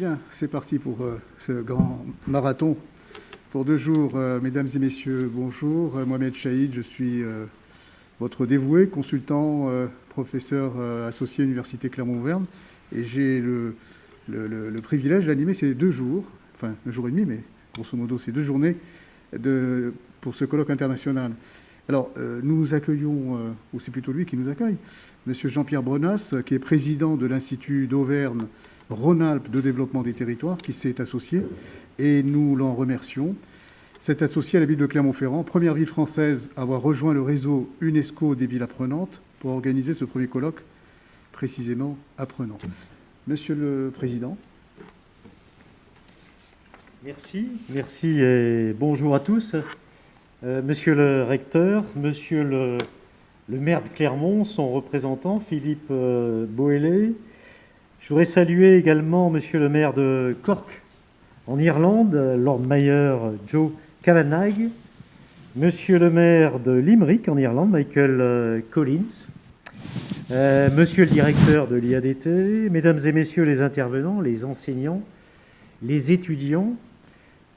Bien, c'est parti pour ce grand marathon pour 2 jours. Mesdames et messieurs, bonjour. Mohamed Chahid, je suis votre dévoué, consultant, professeur associé à l'Université Clermont-Auvergne. Et j'ai le privilège d'animer ces 2 jours, enfin 1 jour et demi, mais grosso modo ces 2 journées pour ce colloque international. Alors, nous accueillons, ou c'est plutôt lui qui nous accueille, Monsieur Jean-Pierre Brenas, qui est président de l'Institut d'Auvergne-Rhône-Alpes de développement des territoires, qui s'est associé, et nous l'en remercions. S'est associé à la ville de Clermont-Ferrand, première ville française à avoir rejoint le réseau UNESCO des villes apprenantes pour organiser ce premier colloque précisément apprenant. Monsieur le Président. Merci et bonjour à tous. Monsieur le recteur, monsieur le maire de Clermont, son représentant, Philippe Boélé. Je voudrais saluer également monsieur le maire de Cork, en Irlande, Lord Mayor Joe Cavanagh, monsieur le maire de Limerick, en Irlande, Michael Collins, monsieur le directeur de l'IADT, mesdames et messieurs les intervenants, les enseignants, les étudiants,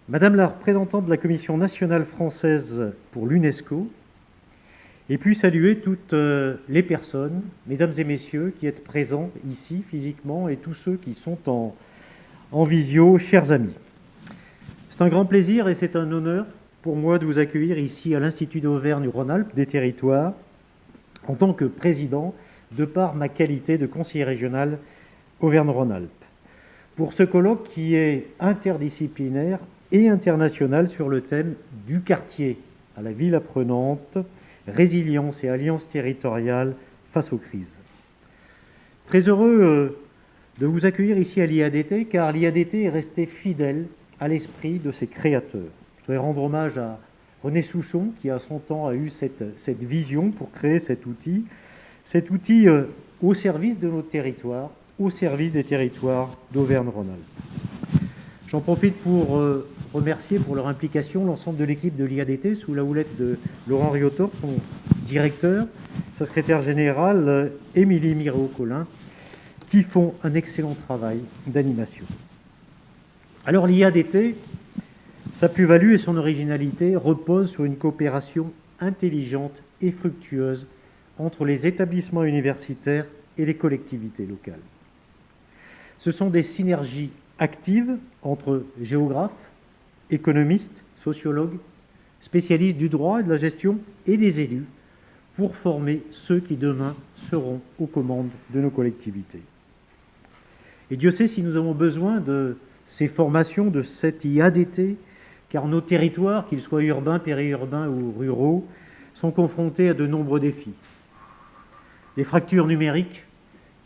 madame la représentante de la Commission nationale française pour l'UNESCO, et puis saluer toutes les personnes, mesdames et messieurs, qui êtes présents ici physiquement et tous ceux qui sont en visio, chers amis. C'est un grand plaisir et c'est un honneur pour moi de vous accueillir ici à l'Institut d'Auvergne-Rhône-Alpes des territoires en tant que président de par ma qualité de conseiller régional Auvergne-Rhône-Alpes. Pour ce colloque qui est interdisciplinaire et international sur le thème du quartier à la ville apprenante, résilience et alliance territoriale face aux crises. Très heureux de vous accueillir ici à l'IADT, car l'IADT est resté fidèle à l'esprit de ses créateurs. Je voudrais rendre hommage à René Souchon, qui à son temps a eu cette vision pour créer cet outil au service de nos territoires, au service des territoires d'Auvergne-Rhône-Alpes. J'en profite pour remercier pour leur implication l'ensemble de l'équipe de l'IADT sous la houlette de Laurent Riotor, son directeur, sa secrétaire générale, Émilie Miraud-Collin, qui font un excellent travail d'animation. Alors l'IADT, sa plus-value et son originalité reposent sur une coopération intelligente et fructueuse entre les établissements universitaires et les collectivités locales. Ce sont des synergies actives entre géographes, économistes, sociologues, spécialistes du droit et de la gestion et des élus pour former ceux qui demain seront aux commandes de nos collectivités. Et Dieu sait si nous avons besoin de ces formations, de cette IADT, car nos territoires, qu'ils soient urbains, périurbains ou ruraux, sont confrontés à de nombreux défis. Les fractures numériques,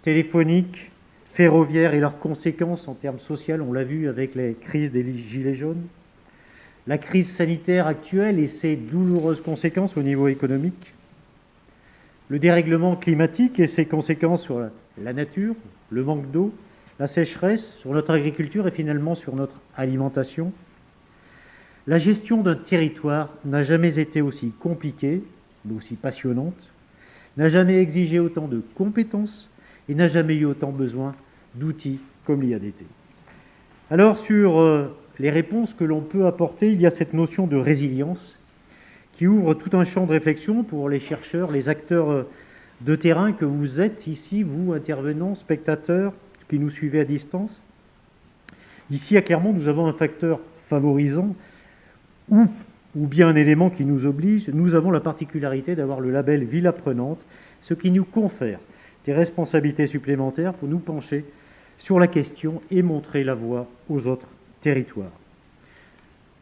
téléphoniques, ferroviaires et leurs conséquences en termes sociaux, on l'a vu avec les crises des gilets jaunes, la crise sanitaire actuelle et ses douloureuses conséquences au niveau économique, le dérèglement climatique et ses conséquences sur la nature, le manque d'eau, la sécheresse, sur notre agriculture et finalement sur notre alimentation. La gestion d'un territoire n'a jamais été aussi compliquée, mais aussi passionnante, n'a jamais exigé autant de compétences et n'a jamais eu autant besoin d'outils comme l'IADT. Alors, sur les réponses que l'on peut apporter, il y a cette notion de résilience qui ouvre tout un champ de réflexion pour les chercheurs, les acteurs de terrain que vous êtes ici, vous, intervenants, spectateurs, qui nous suivez à distance. Ici, à Clermont, nous avons un facteur favorisant ou bien un élément qui nous oblige. Nous avons la particularité d'avoir le label Ville apprenante, ce qui nous confère des responsabilités supplémentaires pour nous pencher sur la question et montrer la voie aux autres territoires.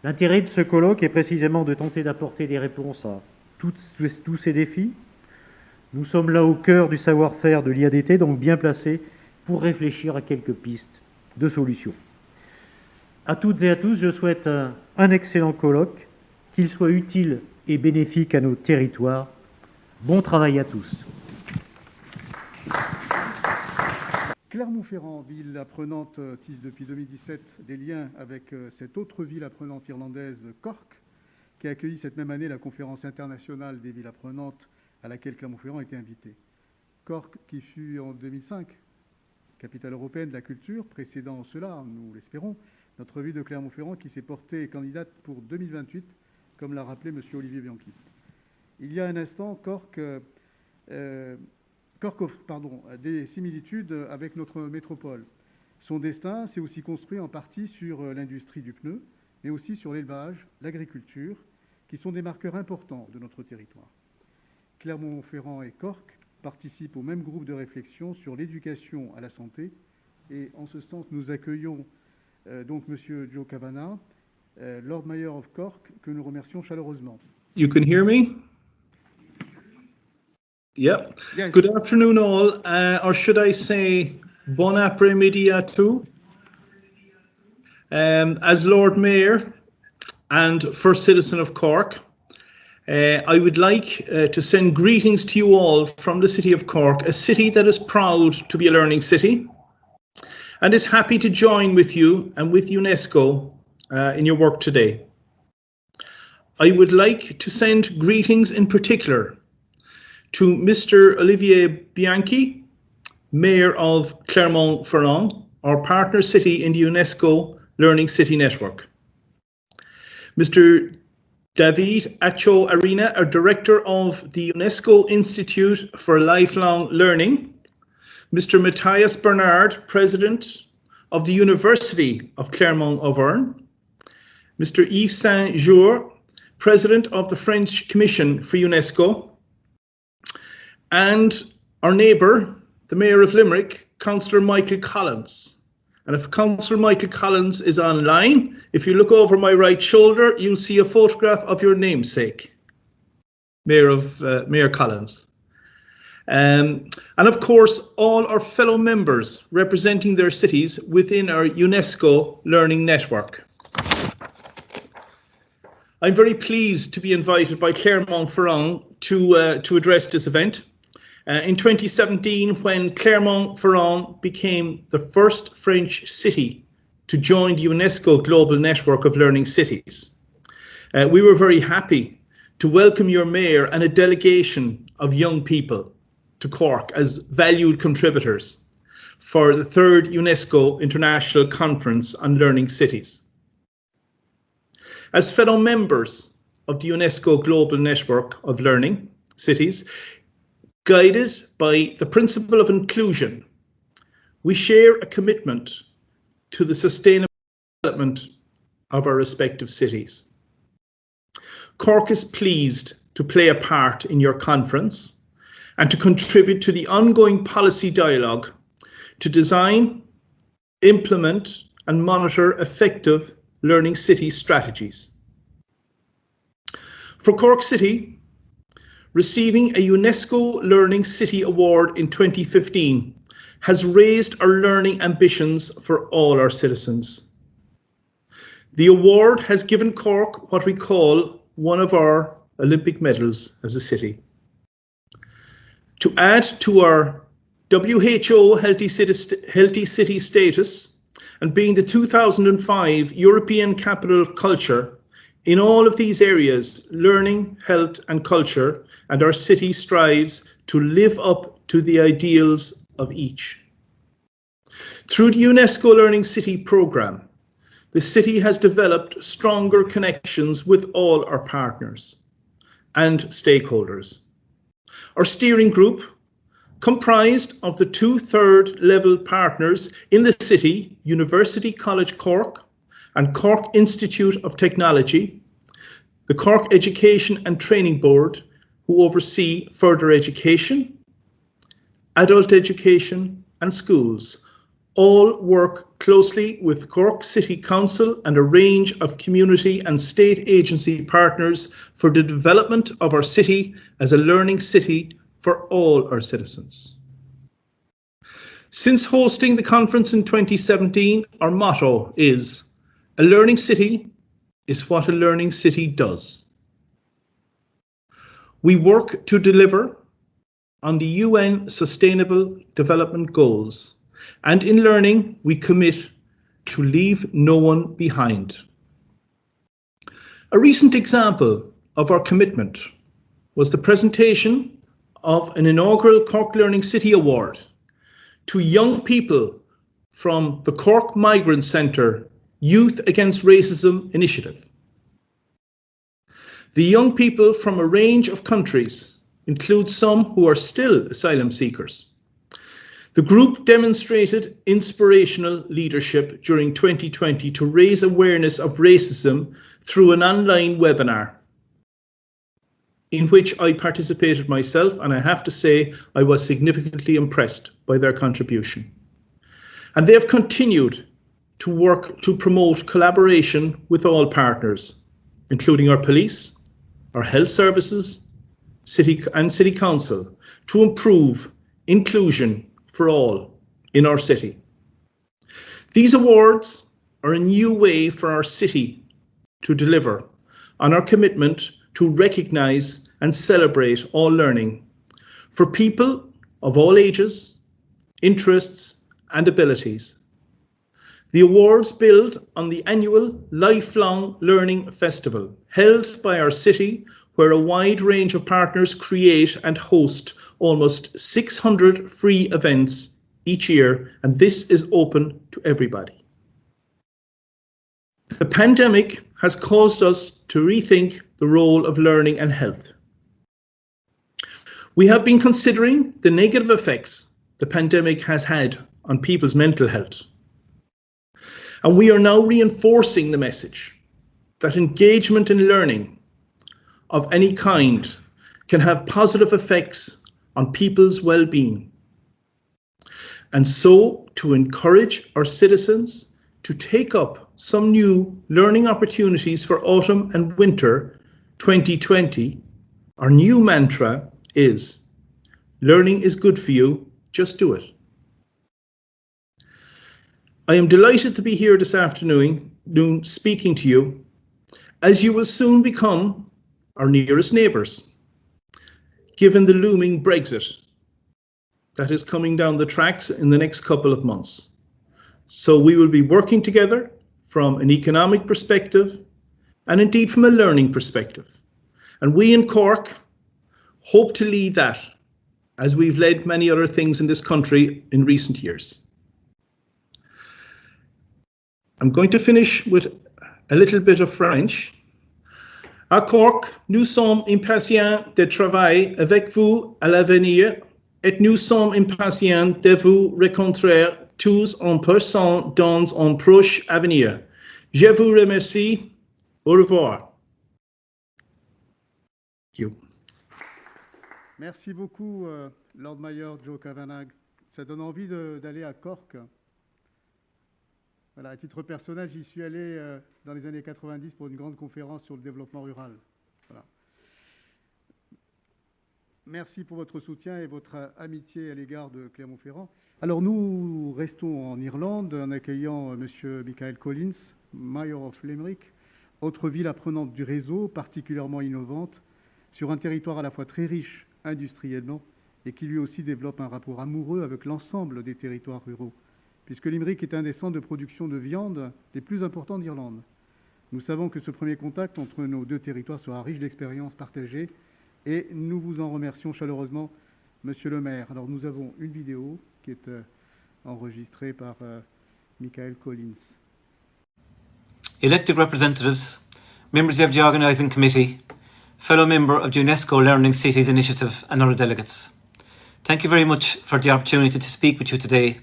L'intérêt de ce colloque est précisément de tenter d'apporter des réponses à tous ces défis. Nous sommes là au cœur du savoir-faire de l'IADT, donc bien placés pour réfléchir à quelques pistes de solutions. À toutes et à tous, je souhaite un excellent colloque, qu'il soit utile et bénéfique à nos territoires. Bon travail à tous. Clermont-Ferrand, ville apprenante, tisse depuis 2017 des liens avec cette autre ville apprenante irlandaise, Cork, qui a accueilli cette même année la conférence internationale des villes apprenantes à laquelle Clermont-Ferrand était invité. Cork qui fut en 2005 capitale européenne de la culture, précédant cela, nous l'espérons, notre ville de Clermont-Ferrand qui s'est portée candidate pour 2028, comme l'a rappelé M. Olivier Bianchi. Il y a un instant, Cork offre des similitudes avec notre métropole. Son destin s'est aussi construit en partie sur l'industrie du pneu, mais aussi sur l'élevage, l'agriculture, qui sont des marqueurs importants de notre territoire. Clermont-Ferrand et Cork participent au même groupe de réflexion sur l'éducation à la santé. Et en ce sens, nous accueillons donc M. Joe Cavanagh, Lord Mayor of Cork, que nous remercions chaleureusement. You can hear me? Yep. Yes. Good afternoon all, or should I say bon après-midi à tous. As Lord Mayor and First Citizen of Cork, I would like to send greetings to you all from the city of Cork, a city that is proud to be a learning city and is happy to join with you and with UNESCO in your work today. I would like to send greetings in particular to Mr. Olivier Bianchi, Mayor of Clermont-Ferrand, our partner city in the UNESCO Learning City Network. Mr. David Acho Arena, our Director of the UNESCO Institute for Lifelong Learning. Mr. Matthias Bernard, President of the University of Clermont-Auvergne. Mr. Yves Saint-Jour, President of the French Commission for UNESCO. And our neighbour, the Mayor of Limerick, Councillor Michael Collins. And if Councillor Michael Collins is online, if you look over my right shoulder, you'll see a photograph of your namesake, Mayor Collins. And of course, all our fellow members representing their cities within our UNESCO Learning Network. I'm very pleased to be invited by Clermont-Ferrand to address this event. In 2017, when Clermont-Ferrand became the first French city to join the UNESCO Global Network of Learning Cities, we were very happy to welcome your mayor and a delegation of young people to Cork as valued contributors for the third UNESCO International Conference on Learning Cities. As fellow members of the UNESCO Global Network of Learning Cities, guided by the principle of inclusion, we share a commitment to the sustainable development of our respective cities. Cork is pleased to play a part in your conference and to contribute to the ongoing policy dialogue to design, implement and monitor effective learning city strategies. For Cork City, receiving a UNESCO Learning City Award in 2015 has raised our learning ambitions for all our citizens. The award has given Cork what we call one of our Olympic medals as a city. To add to our WHO Healthy City status and being the 2005 European Capital of Culture, in all of these areas, learning, health and culture, and our city strives to live up to the ideals of each. Through the UNESCO Learning City programme, the city has developed stronger connections with all our partners and stakeholders. Our steering group, comprised of the 2/3 level partners in the city, University College Cork and Cork Institute of Technology, the Cork Education and Training Board, who oversee further education, adult education and schools, all work closely with Cork City Council and a range of community and state agency partners for the development of our city as a learning city for all our citizens. Since hosting the conference in 2017, our motto is, "A learning city is what a learning city does." We work to deliver on the UN Sustainable Development Goals, and in learning, we commit to leave no one behind. A recent example of our commitment was the presentation of an inaugural Cork Learning City Award to young people from the Cork Migrant Centre Youth Against Racism initiative. The young people from a range of countries include some who are still asylum seekers. The group demonstrated inspirational leadership during 2020 to raise awareness of racism through an online webinar in which I participated myself, and I have to say I was significantly impressed by their contribution. And they have continued to work to promote collaboration with all partners, including our police, our health services, city council, to improve inclusion for all in our city. These awards are a new way for our city to deliver on our commitment to recognise and celebrate all learning for people of all ages, interests and abilities. The awards build on the annual Lifelong Learning Festival held by our city, where a wide range of partners create and host almost 600 free events each year, and this is open to everybody. The pandemic has caused us to rethink the role of learning and health. We have been considering the negative effects the pandemic has had on people's mental health. And we are now reinforcing the message that engagement in learning of any kind can have positive effects on people's well-being. And so, to encourage our citizens to take up some new learning opportunities for autumn and winter 2020, our new mantra is, learning is good for you, just do it. I am delighted to be here this afternoon speaking to you, as you will soon become our nearest neighbours, given the looming Brexit that is coming down the tracks in the next couple of months. So we will be working together from an economic perspective and indeed from a learning perspective. And we in Cork hope to lead that, as we've led many other things in this country in recent years. I'm going to finish with a little bit of French. À Cork, nous sommes impatients de travailler avec vous à l'avenir et nous sommes impatients de vous rencontrer tous en personne dans un proche avenir. Je vous remercie. Au revoir. Thank you. Merci beaucoup, Lord Mayor Joe Kavanagh. Ça donne envie d'aller à Cork. Voilà, à titre personnel, j'y suis allé dans les années 90 pour une grande conférence sur le développement rural. Voilà. Merci pour votre soutien et votre amitié à l'égard de Clermont-Ferrand. Alors nous restons en Irlande en accueillant M. Michael Collins, Mayor of Limerick, autre ville apprenante du réseau, particulièrement innovante, sur un territoire à la fois très riche industriellement et qui lui aussi développe un rapport amoureux avec l'ensemble des territoires ruraux, puisque Limerick est un des centres de production de viande les plus importants d'Irlande. Nous savons que ce premier contact entre nos deux territoires sera riche d'expériences partagées et nous vous en remercions chaleureusement, Monsieur le maire. Alors nous avons une vidéo qui est enregistrée par Michael Collins. Elected representatives, members of the organising committee, fellow member of the UNESCO Learning Cities Initiative and other delegates. Thank you very much for the opportunity to speak with you today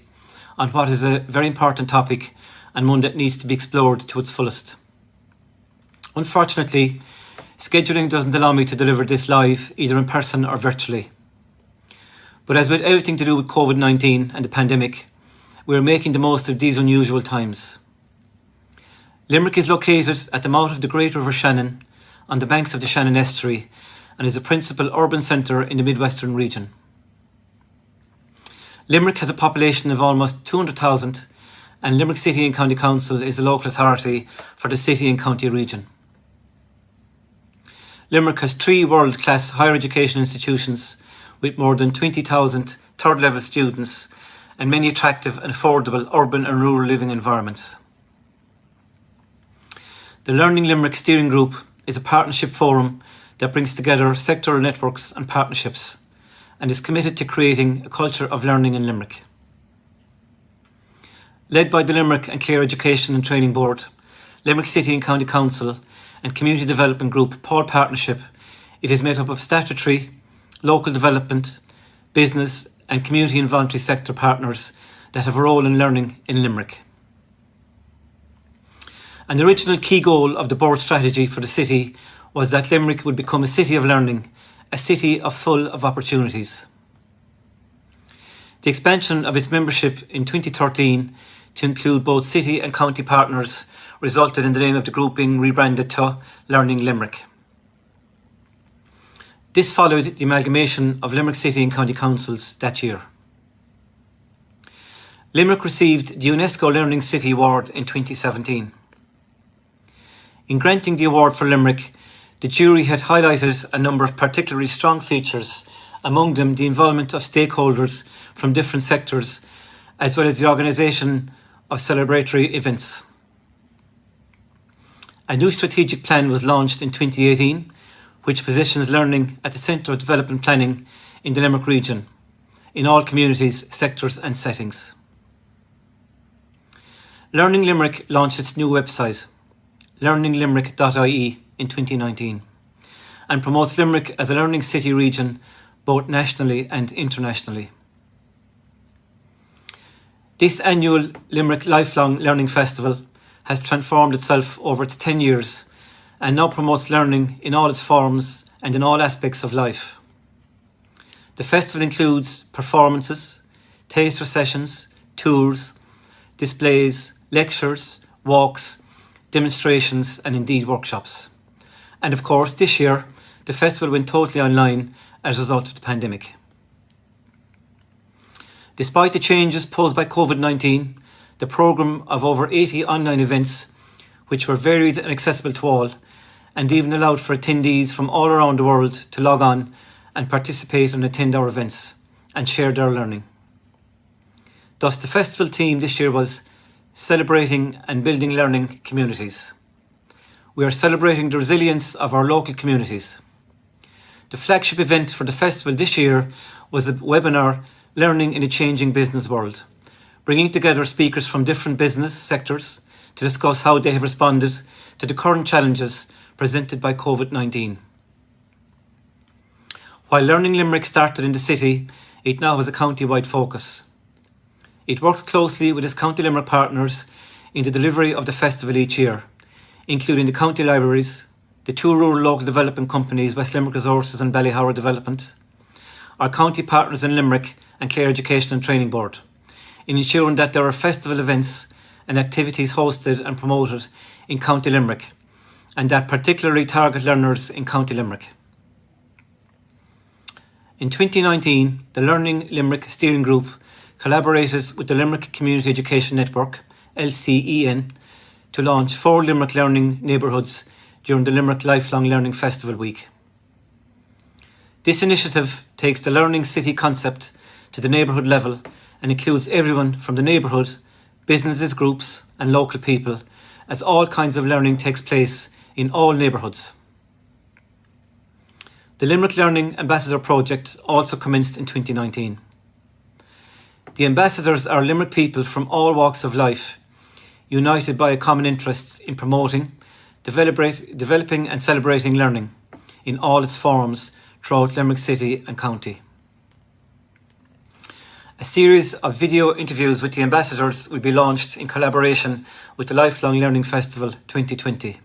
on what is a very important topic and one that needs to be explored to its fullest. Unfortunately, scheduling doesn't allow me to deliver this live, either in person or virtually. But as with everything to do with COVID-19 and the pandemic, we are making the most of these unusual times. Limerick is located at the mouth of the Great River Shannon, on the banks of the Shannon Estuary, and is a principal urban centre in the Midwestern region. Limerick has a population of almost 200,000, and Limerick City and County Council is the local authority for the city and county region. Limerick has 3 world-class higher education institutions with more than 20,000 third-level students and many attractive and affordable urban and rural living environments. The Learning Limerick Steering Group is a partnership forum that brings together sectoral networks and partnerships and is committed to creating a culture of learning in Limerick. Led by the Limerick and Clare Education and Training Board, Limerick City and County Council and Community Development Group Paul Partnership, it is made up of statutory, local development, business and community and voluntary sector partners that have a role in learning in Limerick. An original key goal of the board strategy for the city was that Limerick would become a city of learning, a city full of opportunities. The expansion of its membership in 2013 to include both city and county partners resulted in the name of the group being rebranded to Learning Limerick. This followed the amalgamation of Limerick City and County Councils that year. Limerick received the UNESCO Learning City Award in 2017. In granting the award for Limerick, the jury had highlighted a number of particularly strong features, among them the involvement of stakeholders from different sectors, as well as the organisation of celebratory events. A new strategic plan was launched in 2018, which positions learning at the centre of development planning in the Limerick region, in all communities, sectors and settings. Learning Limerick launched its new website, learninglimerick.ie, in 2019, and promotes Limerick as a learning city region both nationally and internationally. This annual Limerick Lifelong Learning Festival has transformed itself over its 10 years and now promotes learning in all its forms and in all aspects of life. The festival includes performances, taster sessions, tours, displays, lectures, walks, demonstrations and indeed workshops. And of course, this year, the festival went totally online as a result of the pandemic. Despite the changes posed by COVID-19, the programme of over 80 online events, which were varied and accessible to all, and even allowed for attendees from all around the world to log on and participate and attend our events and share their learning. Thus, the festival theme this year was Celebrating and Building Learning Communities. We are celebrating the resilience of our local communities. The flagship event for the festival this year was a webinar, Learning in a Changing Business World, bringing together speakers from different business sectors to discuss how they have responded to the current challenges presented by COVID-19. While Learning Limerick started in the city, it now has a county-wide focus. It works closely with its County Limerick partners in the delivery of the festival each year, including the county libraries, the two rural local development companies, West Limerick Resources and Ballyhoward Development, our county partners in Limerick and Clare Education and Training Board, in ensuring that there are festival events and activities hosted and promoted in County Limerick, and that particularly target learners in County Limerick. In 2019, the Learning Limerick Steering Group collaborated with the Limerick Community Education Network, LCEN, to launch 4 Limerick Learning Neighbourhoods during the Limerick Lifelong Learning Festival week. This initiative takes the Learning City concept to the neighbourhood level and includes everyone from the neighbourhood, businesses, groups and local people, as all kinds of learning takes place in all neighbourhoods. The Limerick Learning Ambassador Project also commenced in 2019. The ambassadors are Limerick people from all walks of life, united by a common interest in promoting, developing and celebrating learning in all its forms throughout Limerick City and County. A series of video interviews with the ambassadors will be launched in collaboration with the Lifelong Learning Festival 2020.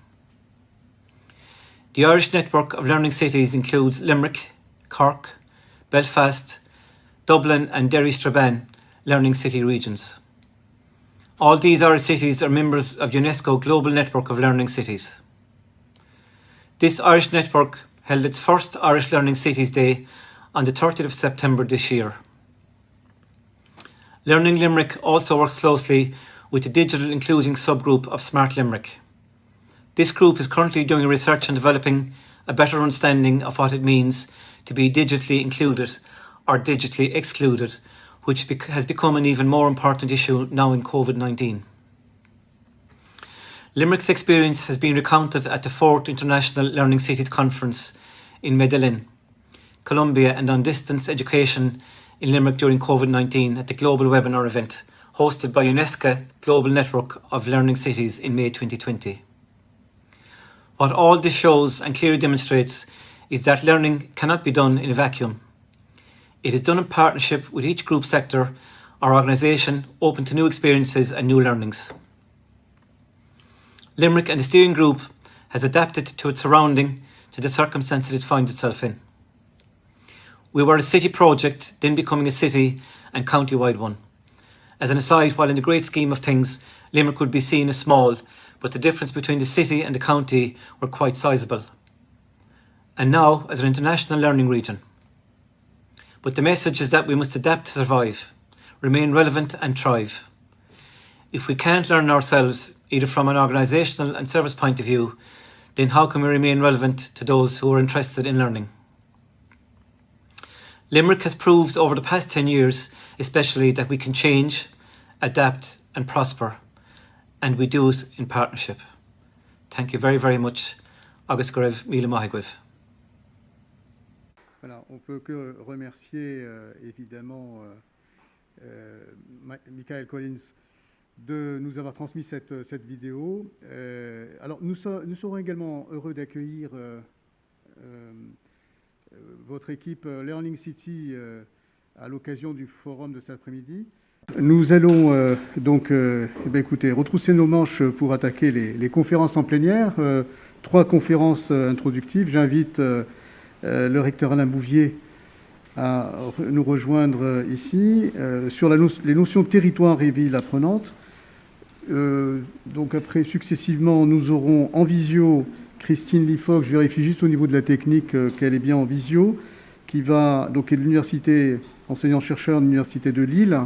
The Irish network of learning cities includes Limerick, Cork, Belfast, Dublin and Derry Strabane learning city regions. All these Irish cities are members of UNESCO Global Network of Learning Cities. This Irish network held its first Irish Learning Cities Day on the 30th of September this year. Learning Limerick also works closely with the digital inclusion subgroup of Smart Limerick. This group is currently doing research and developing a better understanding of what it means to be digitally included or digitally excluded, which has become an even more important issue now in COVID-19. Limerick's experience has been recounted at the 4th International Learning Cities Conference in Medellin, Colombia, and on distance education in Limerick during COVID-19 at the global webinar event hosted by UNESCO Global Network of Learning Cities in May 2020. What all this shows and clearly demonstrates is that learning cannot be done in a vacuum. It is done in partnership with each group sector or organisation open to new experiences and new learnings. Limerick and the steering group has adapted to its surrounding to the circumstances it finds itself in. We were a city project, then becoming a city and county-wide one. As an aside, while in the great scheme of things, Limerick would be seen as small, but the difference between the city and the county were quite sizable. And now, as an international learning region. But the message is that we must adapt to survive, remain relevant and thrive. If we can't learn ourselves, either from an organisational and service point of view, then how can we remain relevant to those who are interested in learning? Limerick has proved over the past 10 years, especially, that we can change, adapt and prosper, and we do it in partnership. Thank you very, very much. Agus go raibh míle maith agaibh. Voilà, on peut que remercier évidemment Michael Collins de nous avoir transmis cette vidéo. Alors nous serons également heureux d'accueillir votre équipe Learning City à l'occasion du forum de cet après-midi. Nous allons écoutez, retrousser nos manches pour attaquer les conférences en plénière. 3 conférences introductives. J'invite le recteur Alain Bouvier à nous rejoindre ici sur les notions de territoire et ville apprenante. Donc après, successivement, nous aurons en visio Christine Lifoc, je vérifie juste au niveau de la technique qu'elle est bien en visio, qui est de l'université, enseignant-chercheur de l'université de Lille,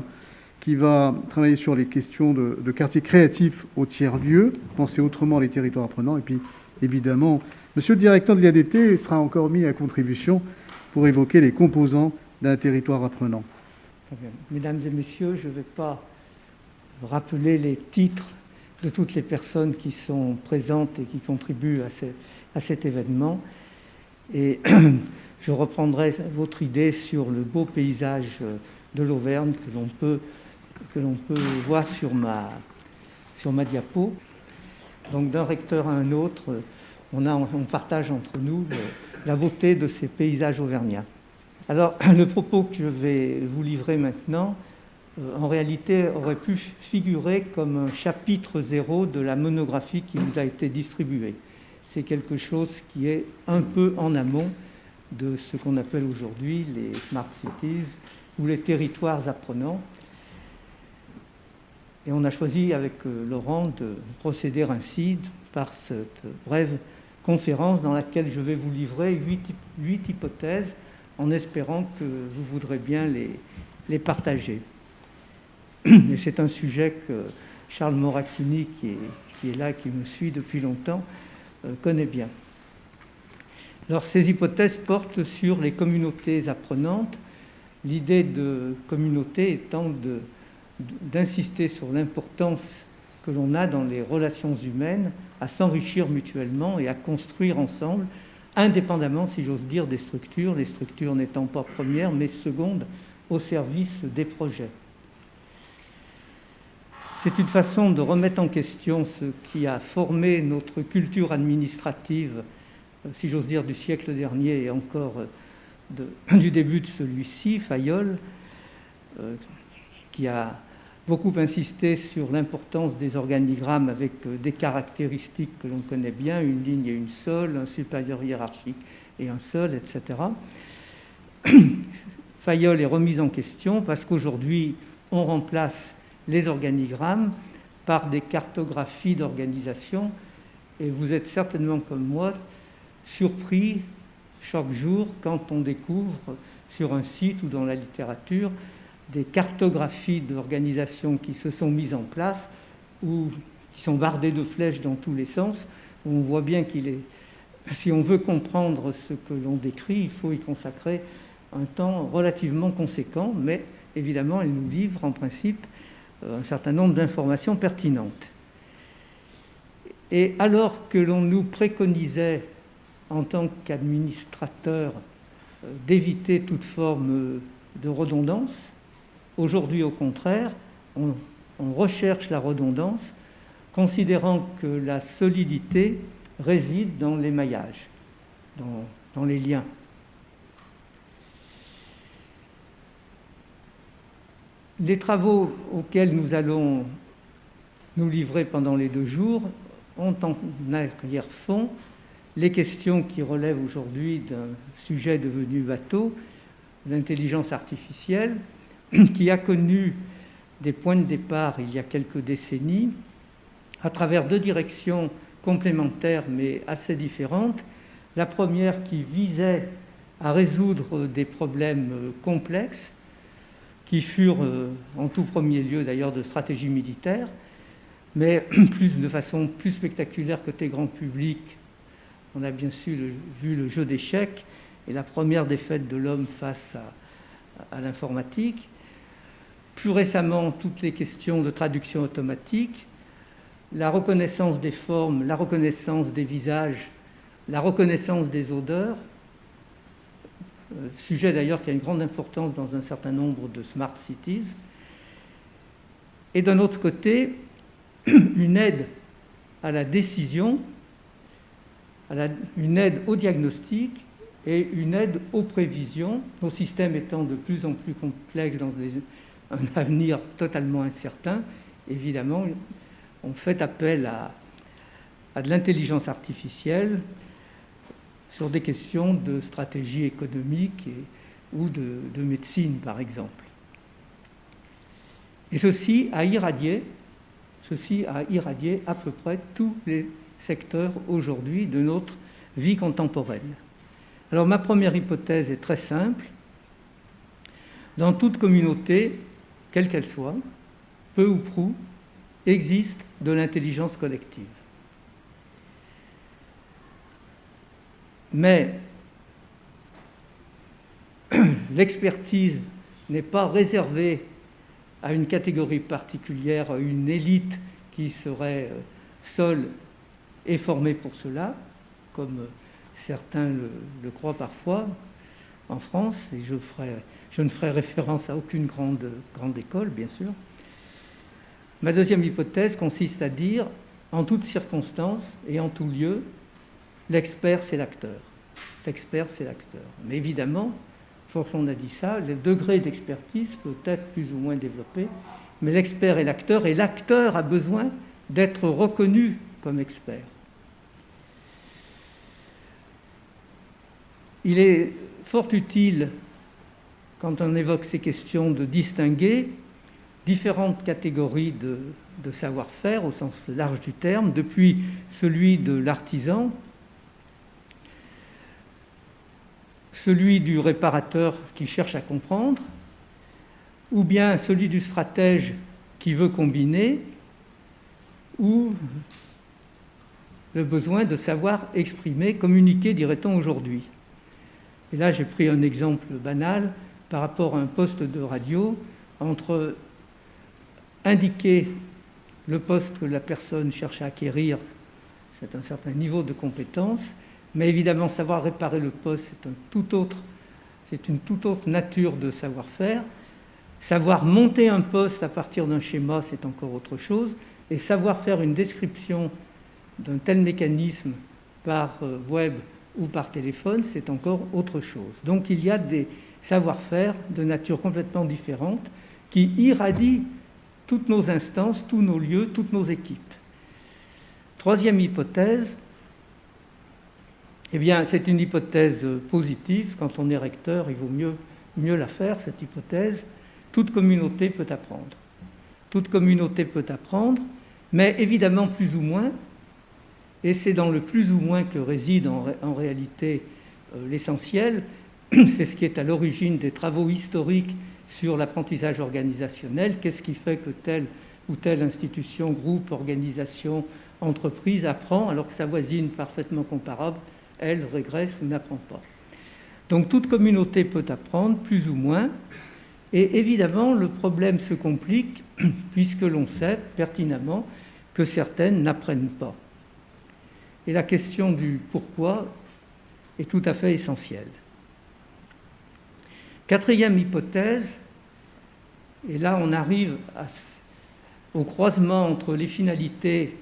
qui va travailler sur les questions de quartiers créatifs au tiers-lieu, penser autrement les territoires apprenants. Et puis, évidemment, monsieur le directeur de l'IADT sera encore mis à contribution pour évoquer les composants d'un territoire apprenant. Mesdames et messieurs, je ne vais pas rappeler les titres de toutes les personnes qui sont présentes et qui contribuent à cet événement. Et je reprendrai votre idée sur le beau paysage de l'Auvergne que l'on peut voir sur ma diapo. Donc d'un recteur à un autre, on partage entre nous la beauté de ces paysages auvergnats. Alors le propos que je vais vous livrer maintenant, en réalité, aurait pu figurer comme un chapitre 0 de la monographie qui nous a été distribuée. C'est quelque chose qui est un peu en amont de ce qu'on appelle aujourd'hui les Smart Cities ou les territoires apprenants. Et on a choisi avec Laurent de procéder ainsi par cette brève conférence dans laquelle je vais vous livrer 8 hypothèses en espérant que vous voudrez bien les partager. Et c'est un sujet que Charles Moracchini, qui est là, qui me suit depuis longtemps, connaît bien. Alors, ces hypothèses portent sur les communautés apprenantes, l'idée de communauté étant d'insister sur l'importance que l'on a dans les relations humaines à s'enrichir mutuellement et à construire ensemble, indépendamment, si j'ose dire, des structures, les structures n'étant pas premières, mais secondes au service des projets. C'est une façon de remettre en question ce qui a formé notre culture administrative, si j'ose dire, du siècle dernier et encore du début de celui-ci, Fayol, qui a beaucoup insisté sur l'importance des organigrammes avec des caractéristiques que l'on connaît bien, une ligne et une seule, un supérieur hiérarchique et un seul, etc. Fayol est remise en question parce qu'aujourd'hui, on remplace les organigrammes par des cartographies d'organisation et vous êtes certainement comme moi surpris chaque jour quand on découvre sur un site ou dans la littérature des cartographies d'organisation qui se sont mises en place ou qui sont bardées de flèches dans tous les sens. On voit bien si on veut comprendre ce que l'on décrit, il faut y consacrer un temps relativement conséquent, mais évidemment, elle nous livre en principe un certain nombre d'informations pertinentes. Et alors que l'on nous préconisait, en tant qu'administrateur, d'éviter toute forme de redondance, aujourd'hui, au contraire, on on recherche la redondance, considérant que la solidité réside dans l'émaillage, dans les liens. Les travaux auxquels nous allons nous livrer pendant les 2 jours ont en arrière-fond les questions qui relèvent aujourd'hui d'un sujet devenu bateau, l'intelligence artificielle, qui a connu des points de départ il y a quelques décennies, à travers 2 directions complémentaires mais assez différentes. La première qui visait à résoudre des problèmes complexes, qui furent en tout premier lieu d'ailleurs de stratégie militaire, mais de façon plus spectaculaire côté grand public. On a bien sûr vu le jeu d'échecs et la première défaite de l'homme face à l'informatique. Plus récemment, toutes les questions de traduction automatique, la reconnaissance des formes, la reconnaissance des visages, la reconnaissance des odeurs, sujet d'ailleurs qui a une grande importance dans un certain nombre de smart cities. Et d'un autre côté, une aide à la décision, une aide au diagnostic et une aide aux prévisions, nos systèmes étant de plus en plus complexes dans un avenir totalement incertain. Évidemment, on fait appel à de l'intelligence artificielle sur des questions de stratégie économique ou de médecine, par exemple. Et ceci a irradié à peu près tous les secteurs aujourd'hui de notre vie contemporaine. Alors ma première hypothèse est très simple. Dans toute communauté, quelle qu'elle soit, peu ou prou, existe de l'intelligence collective. Mais l'expertise n'est pas réservée à une catégorie particulière, à une élite qui serait seule et formée pour cela, comme certains le croient parfois en France, et je ne ferai référence à aucune grande école, bien sûr. Ma deuxième hypothèse consiste à dire, en toutes circonstances et en tout lieu, l'expert, c'est l'acteur. L'expert, c'est l'acteur. Mais évidemment, une fois qu'on a dit ça, le degré d'expertise peut être plus ou moins développé, mais l'expert est l'acteur, et l'acteur a besoin d'être reconnu comme expert. Il est fort utile, quand on évoque ces questions, de distinguer différentes catégories de savoir-faire au sens large du terme, depuis celui de l'artisan, celui du réparateur qui cherche à comprendre, ou bien celui du stratège qui veut combiner, ou le besoin de savoir exprimer, communiquer, dirait-on aujourd'hui. Et là, j'ai pris un exemple banal par rapport à un poste de radio, entre indiquer le poste que la personne cherche à acquérir, c'est un certain niveau de compétence, mais évidemment, savoir réparer le poste, c'est une toute autre nature de savoir-faire. Savoir monter un poste à partir d'un schéma, c'est encore autre chose. Et savoir faire une description d'un tel mécanisme par web ou par téléphone, c'est encore autre chose. Donc il y a des savoir-faire de nature complètement différente qui irradient toutes nos instances, tous nos lieux, toutes nos équipes. Troisième hypothèse, eh bien, c'est une hypothèse positive. Quand on est recteur, il vaut mieux la faire, cette hypothèse. Toute communauté peut apprendre. Toute communauté peut apprendre, mais évidemment plus ou moins, et c'est dans le plus ou moins que réside en réalité l'essentiel. C'est ce qui est à l'origine des travaux historiques sur l'apprentissage organisationnel. Qu'est-ce qui fait que telle ou telle institution, groupe, organisation, entreprise apprend alors que sa voisine parfaitement comparable, elle régresse ou n'apprend pas. Donc toute communauté peut apprendre, plus ou moins, et évidemment le problème se complique puisque l'on sait pertinemment que certaines n'apprennent pas. Et la question du pourquoi est tout à fait essentielle. Quatrième hypothèse, et là on arrive au croisement entre les finalités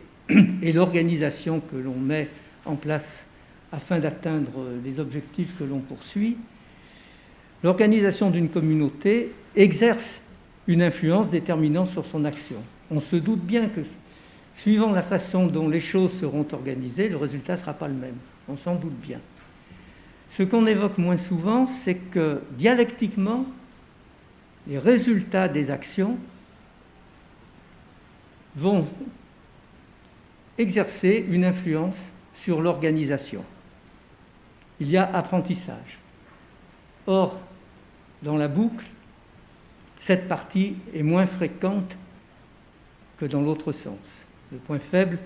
et l'organisation que l'on met en place afin d'atteindre les objectifs que l'on poursuit, l'organisation d'une communauté exerce une influence déterminante sur son action. On se doute bien que, suivant la façon dont les choses seront organisées, le résultat ne sera pas le même. On s'en doute bien. Ce qu'on évoque moins souvent, c'est que, dialectiquement, les résultats des actions vont exercer une influence sur l'organisation. Il y a apprentissage. Or, dans la boucle, cette partie est moins fréquente que dans l'autre sens. Le point faible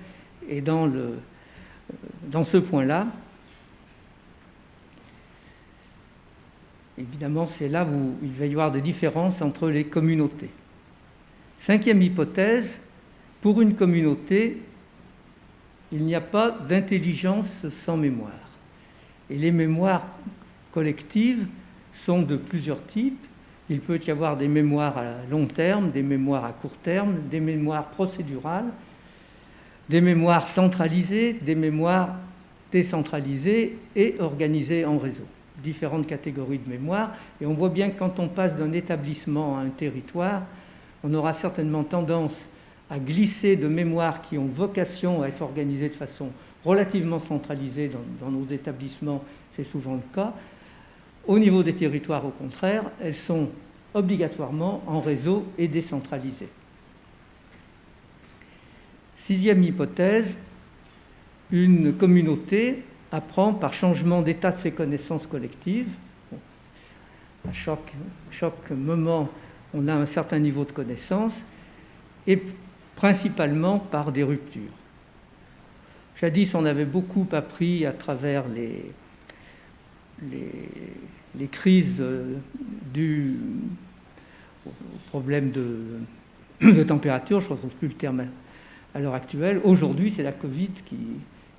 est dans ce point-là. Évidemment, c'est là où il va y avoir des différences entre les communautés. Cinquième hypothèse, pour une communauté, il n'y a pas d'intelligence sans mémoire. Et les mémoires collectives sont de plusieurs types. Il peut y avoir des mémoires à long terme, des mémoires à court terme, des mémoires procédurales, des mémoires centralisées, des mémoires décentralisées et organisées en réseau. Différentes catégories de mémoire. Et on voit bien que quand on passe d'un établissement à un territoire, on aura certainement tendance à glisser de mémoires qui ont vocation à être organisées de façon relativement centralisée dans nos établissements, c'est souvent le cas. Au niveau des territoires, au contraire, elles sont obligatoirement en réseau et décentralisées. Sixième hypothèse, une communauté apprend par changement d'état de ses connaissances collectives. Bon, à chaque moment, on a un certain niveau de connaissance, et principalement par des ruptures. Jadis, on avait beaucoup appris à travers les crises dues aux problèmes de température, je ne retrouve plus le terme à l'heure actuelle. Aujourd'hui, c'est la Covid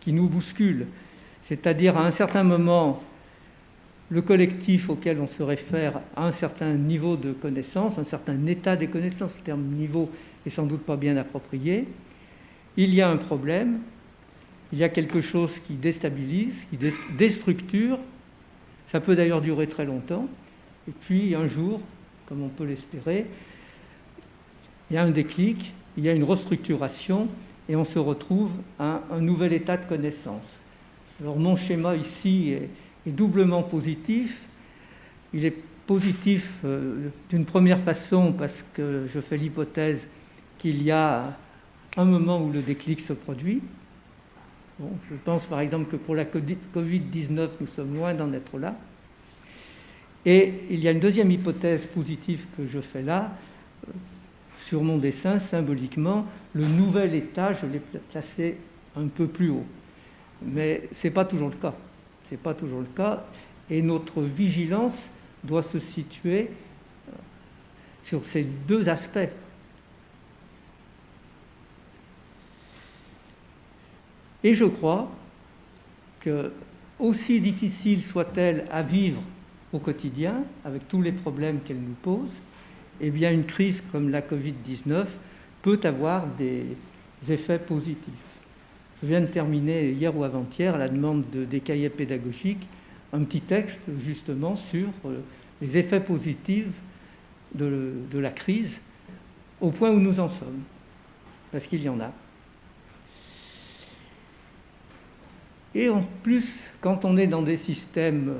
qui nous bouscule. C'est-à-dire, à un certain moment, le collectif auquel on se réfère a un certain niveau de connaissance, un certain état des connaissances. Le terme niveau est sans doute pas bien approprié. Il y a un problème, il y a quelque chose qui déstabilise, qui déstructure. Ça peut d'ailleurs durer très longtemps. Et puis, un jour, comme on peut l'espérer, il y a un déclic, il y a une restructuration, et on se retrouve à un nouvel état de connaissance. Alors, mon schéma ici est doublement positif. Il est positif d'une première façon parce que je fais l'hypothèse qu'il y a un moment où le déclic se produit. Bon, je pense par exemple que pour la Covid-19, nous sommes loin d'en être là. Et il y a une deuxième hypothèse positive que je fais là, sur mon dessin, symboliquement, le nouvel état, je l'ai placé un peu plus haut. Mais ce n'est pas toujours le cas. Ce n'est pas toujours le cas. Et notre vigilance doit se situer sur ces deux aspects. Et je crois que, aussi difficile soit-elle à vivre au quotidien, avec tous les problèmes qu'elle nous pose, eh bien une crise comme la Covid-19 peut avoir des effets positifs. Je viens de terminer hier ou avant-hier, à la demande des cahiers pédagogiques, un petit texte justement sur les effets positifs de la crise au point où nous en sommes, parce qu'il y en a. Et en plus, quand on est dans des systèmes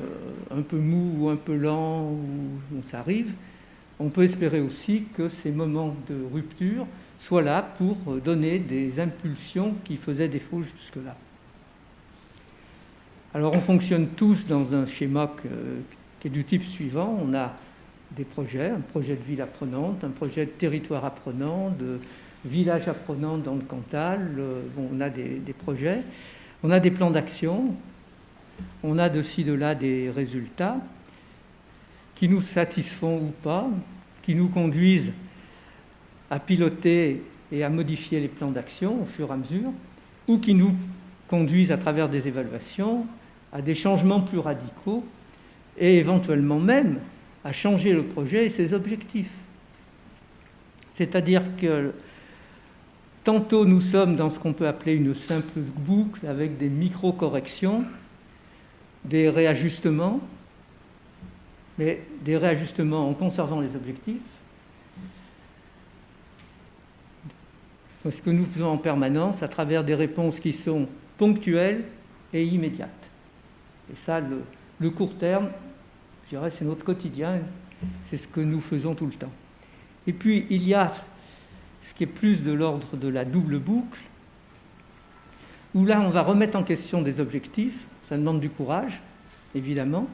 un peu mous ou un peu lents, où ça arrive, on peut espérer aussi que ces moments de rupture soient là pour donner des impulsions qui faisaient défaut jusque-là. Alors on fonctionne tous dans un schéma qui est du type suivant. On a des projets, un projet de ville apprenante, un projet de territoire apprenant, de village apprenant dans le Cantal. On a des projets. On a des plans d'action, on a de ci, de là des résultats qui nous satisfont ou pas, qui nous conduisent à piloter et à modifier les plans d'action au fur et à mesure, ou qui nous conduisent à travers des évaluations à des changements plus radicaux et éventuellement même à changer le projet et ses objectifs. C'est-à-dire que Tantôt nous sommes dans ce qu'on peut appeler une simple boucle avec des micro-corrections, des réajustements, mais des réajustements en conservant les objectifs. Donc, ce que nous faisons en permanence à travers des réponses qui sont ponctuelles et immédiates. Et ça, le court terme, je dirais, c'est notre quotidien, c'est ce que nous faisons tout le temps. Et puis, il y a ce qui est plus de l'ordre de la double boucle, où là, on va remettre en question des objectifs, ça demande du courage, évidemment.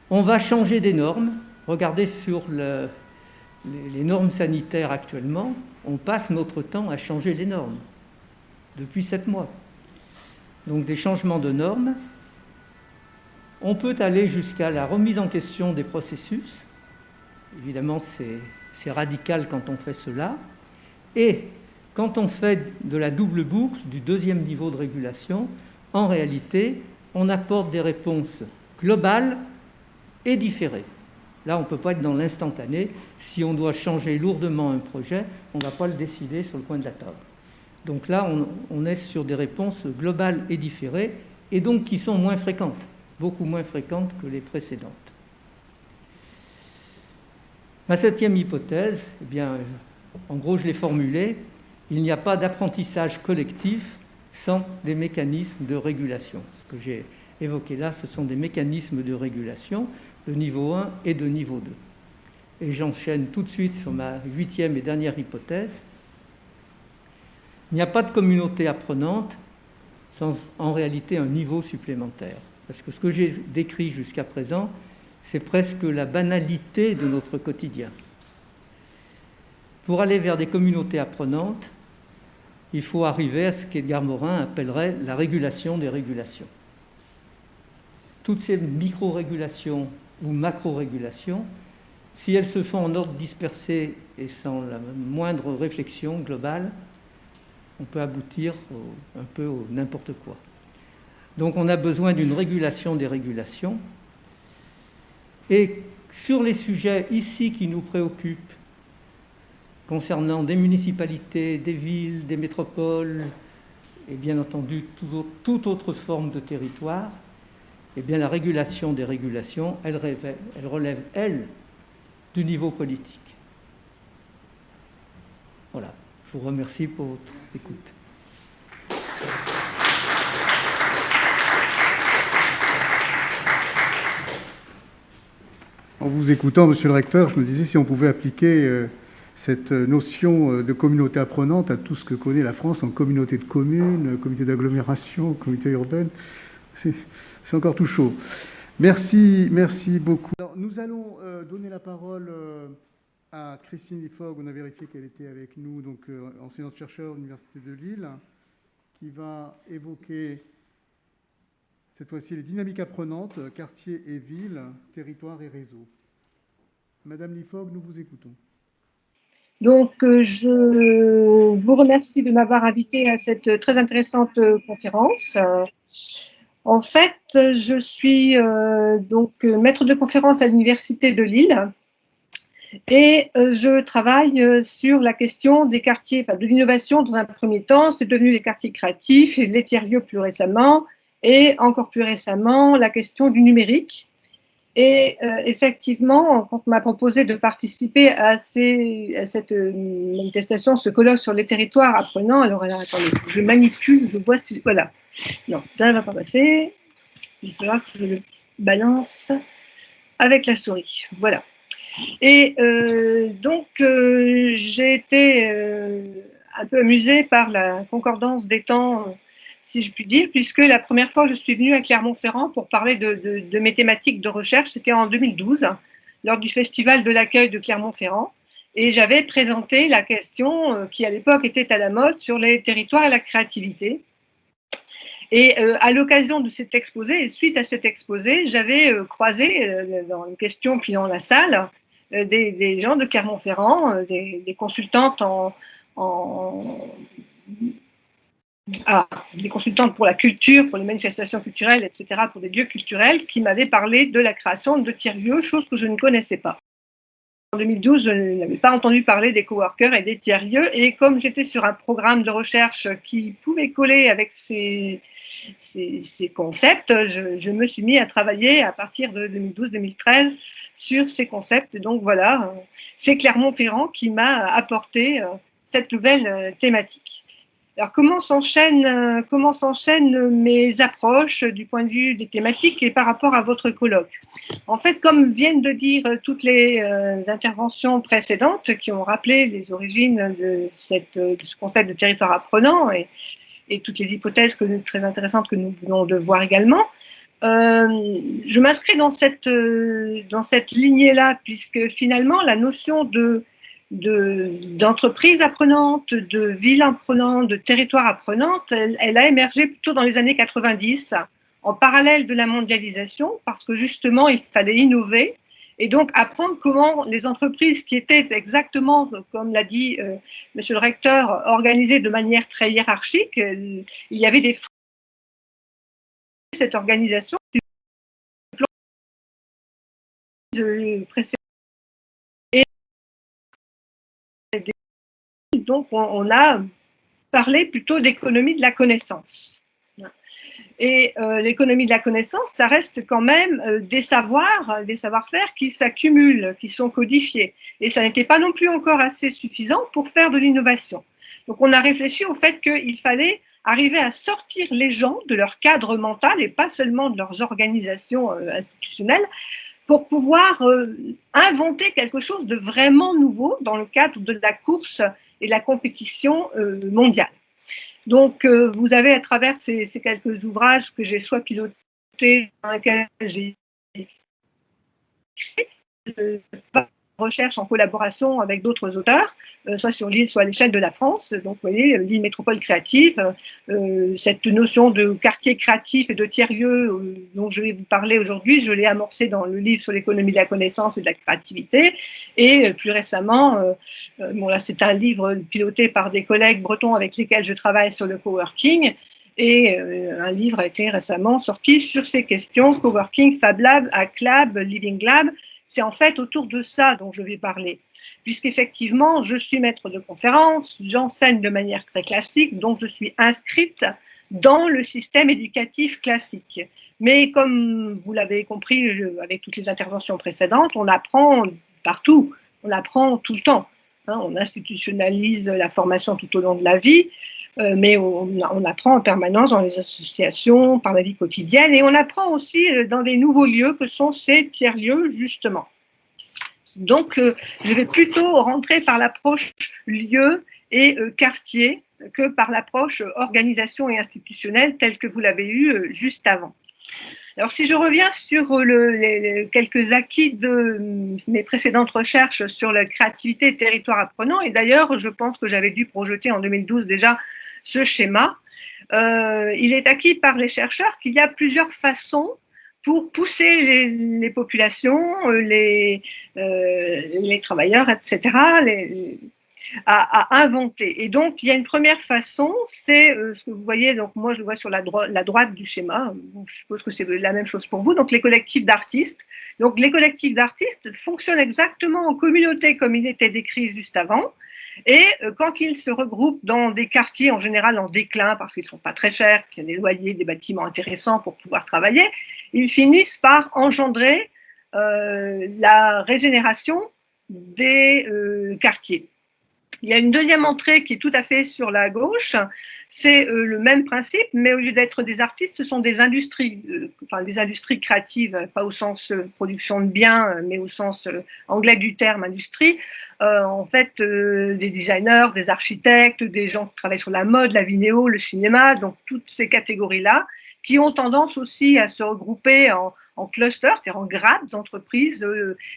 On va changer des normes. Regardez sur les normes sanitaires actuellement, on passe notre temps à changer les normes, depuis 7 mois. Donc des changements de normes. On peut aller jusqu'à la remise en question des processus. Évidemment, c'est radical quand on fait cela. Et quand on fait de la double boucle, du deuxième niveau de régulation, en réalité, on apporte des réponses globales et différées. Là, on ne peut pas être dans l'instantané. Si on doit changer lourdement un projet, on ne va pas le décider sur le coin de la table. Donc là, on est sur des réponses globales et différées, et donc qui sont moins fréquentes, beaucoup moins fréquentes que les précédentes. Ma 7e hypothèse, eh bien, en gros, je l'ai formulée, il n'y a pas d'apprentissage collectif sans des mécanismes de régulation. Ce que j'ai évoqué là, ce sont des mécanismes de régulation de niveau 1 et de niveau 2. Et j'enchaîne tout de suite sur ma 8e et dernière hypothèse. Il n'y a pas de communauté apprenante sans en réalité un niveau supplémentaire. Parce que ce que j'ai décrit jusqu'à présent, c'est presque la banalité de notre quotidien. Pour aller vers des communautés apprenantes, il faut arriver à ce qu'Edgar Morin appellerait la régulation des régulations. Toutes ces micro-régulations ou macro-régulations, si elles se font en ordre dispersé et sans la moindre réflexion globale, on peut aboutir un peu au n'importe quoi. Donc on a besoin d'une régulation des régulations. Et sur les sujets ici qui nous préoccupent, concernant des municipalités, des villes, des métropoles, et bien entendu toute autre forme de territoire, eh bien la régulation des régulations, elle relève, elle, du niveau politique. Voilà, je vous remercie pour votre écoute. En vous écoutant, monsieur le recteur, je me disais si on pouvait appliquer cette notion de communauté apprenante à tout ce que connaît la France en communauté de communes, comité d'agglomération, communauté urbaine. C'est encore tout chaud. Merci beaucoup. Alors, nous allons donner la parole à Christine Lifog. On a vérifié qu'elle était avec nous, donc enseignante-chercheur à l'Université de Lille, qui va évoquer cette fois-ci les dynamiques apprenantes, quartiers et villes, territoires et réseaux. Madame Lifog, nous vous écoutons. Donc, je vous remercie de m'avoir invité à cette très intéressante conférence. En fait, je suis donc maître de conférence à l'Université de Lille et je travaille sur la question des quartiers, enfin de l'innovation dans un premier temps. C'est devenu les quartiers créatifs et les tiers-lieux plus récemment et encore plus récemment la question du numérique. Et effectivement, quand on m'a proposé de participer à cette manifestation, ce colloque sur les territoires apprenants, alors attendez, je manipule, je vois si, voilà. Non, ça ne va pas passer. Il va falloir que je le balance avec la souris. Voilà. Et donc, j'ai été un peu amusée par la concordance des temps, si je puis dire, puisque la première fois que je suis venue à Clermont-Ferrand pour parler de mes thématiques de recherche, c'était en 2012, lors du Festival de l'accueil de Clermont-Ferrand. Et j'avais présenté la question qui, à l'époque, était à la mode sur les territoires et la créativité. Et à l'occasion de cet exposé, et suite à cet exposé, j'avais croisé dans une question puis dans la salle des gens de Clermont-Ferrand, des consultantes des consultantes pour la culture, pour les manifestations culturelles, etc., pour des lieux culturels, qui m'avaient parlé de la création de tiers-lieux, chose que je ne connaissais pas. en 2012, je n'avais pas entendu parler des coworkers et des tiers-lieux. Et comme j'étais sur un programme de recherche qui pouvait coller avec ces concepts, je me suis mis à travailler à partir de 2012-2013 sur ces concepts. Et donc voilà, c'est Clermont-Ferrand qui m'a apporté cette nouvelle thématique. Alors comment s'enchaînent mes approches du point de vue des thématiques et par rapport à votre colloque? En fait, comme viennent de dire toutes les interventions précédentes qui ont rappelé les origines de ce concept de territoire apprenant et toutes les hypothèses très intéressantes que nous venons de voir également, je m'inscris dans cette lignée-là, puisque finalement la notion d'entreprise apprenante, de ville apprenante, de territoire apprenante, elle a émergé plutôt dans les années 90, en parallèle de la mondialisation, parce que justement il fallait innover et donc apprendre comment les entreprises qui étaient exactement, comme l'a dit monsieur le recteur, organisées de manière très hiérarchique, il y avait des cette organisation et donc on a parlé plutôt d'économie de la connaissance. Et l'économie de la connaissance, ça reste quand même des savoir-faire qui s'accumulent, qui sont codifiés. Et ça n'était pas non plus encore assez suffisant pour faire de l'innovation. Donc on a réfléchi au fait qu'il fallait arriver à sortir les gens de leur cadre mental et pas seulement de leurs organisations institutionnelles pour pouvoir inventer quelque chose de vraiment nouveau dans le cadre de la course et la compétition mondiale. Donc, vous avez à travers ces quelques ouvrages que j'ai soit pilotés, dans lesquels j'ai écrit, recherche en collaboration avec d'autres auteurs, soit sur l'île, soit à l'échelle de la France. Donc, vous voyez, l'île métropole créative, cette notion de quartier créatif et de tiers-lieux dont je vais vous parler aujourd'hui, je l'ai amorcé dans le livre sur l'économie de la connaissance et de la créativité. Et plus récemment, bon là c'est un livre piloté par des collègues bretons avec lesquels je travaille sur le coworking. Et un livre a été récemment sorti sur ces questions, Coworking, Fab Lab, Hack Lab, Living Lab. C'est en fait autour de ça dont je vais parler, puisqu'effectivement, je suis maître de conférence, j'enseigne de manière très classique, donc je suis inscrite dans le système éducatif classique. Mais comme vous l'avez compris avec toutes les interventions précédentes, on apprend partout, on apprend tout le temps. Hein, on institutionnalise la formation tout au long de la vie, mais on apprend en permanence dans les associations, par la vie quotidienne, et on apprend aussi dans des nouveaux lieux que sont ces tiers-lieux, justement. Donc, je vais plutôt rentrer par l'approche lieu et quartier que par l'approche organisation et institutionnelle telle que vous l'avez eue juste avant. Alors, si je reviens sur les quelques acquis de mes précédentes recherches sur la créativité et territoire apprenant, et d'ailleurs, je pense que j'avais dû projeter en 2012 déjà ce schéma, il est acquis par les chercheurs qu'il y a plusieurs façons pour pousser les populations, les travailleurs, etc., à inventer. Et donc, il y a une première façon, c'est ce que vous voyez, donc moi je le vois sur la droite du schéma, donc, je suppose que c'est la même chose pour vous, donc les collectifs d'artistes. Donc les collectifs d'artistes fonctionnent exactement en communauté comme il était décrit juste avant, et quand ils se regroupent dans des quartiers en général en déclin, parce qu'ils ne sont pas très chers, qu'il y a des loyers, des bâtiments intéressants pour pouvoir travailler, ils finissent par engendrer la régénération des quartiers. Il y a une deuxième entrée qui est tout à fait sur la gauche, c'est le même principe, mais au lieu d'être des artistes, ce sont des industries, enfin des industries créatives, pas au sens production de biens, mais au sens anglais du terme industrie, en fait des designers, des architectes, des gens qui travaillent sur la mode, la vidéo, le cinéma, donc toutes ces catégories-là, qui ont tendance aussi à se regrouper en clusters, c'est-à-dire en grappes d'entreprises,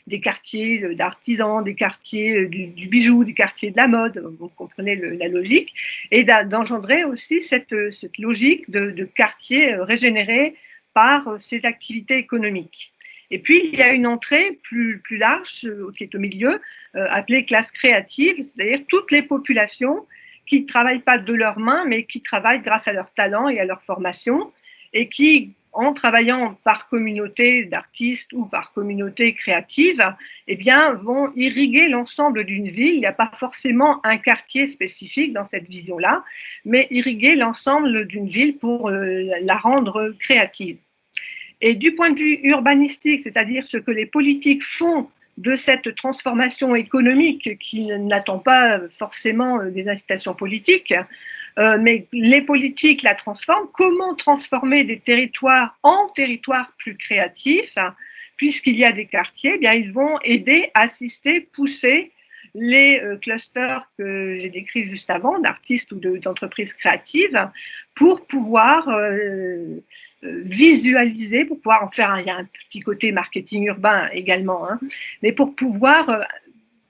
des quartiers d'artisans, des quartiers du bijou, des quartiers de la mode, vous comprenez la logique, et d'engendrer aussi cette logique de quartiers régénérés par ces activités économiques. Et puis, il y a une entrée plus large, qui est au milieu, appelée classe créative, c'est-à-dire toutes les populations qui ne travaillent pas de leurs mains, mais qui travaillent grâce à leur talent et à leur formation, et qui en travaillant par communauté d'artistes ou par communauté créative, eh bien, vont irriguer l'ensemble d'une ville. Il n'y a pas forcément un quartier spécifique dans cette vision-là, mais irriguer l'ensemble d'une ville pour la rendre créative. Et du point de vue urbanistique, c'est-à-dire ce que les politiques font de cette transformation économique qui n'attend pas forcément des incitations politiques, mais les politiques la transforment. Comment transformer des territoires en territoires plus créatifs, puisqu'il y a des quartiers, eh bien, ils vont aider, assister, pousser les clusters que j'ai décrits juste avant, d'artistes ou d'entreprises créatives, pour pouvoir visualiser, pour pouvoir en faire, il y a un petit côté marketing urbain également, hein, mais pour pouvoir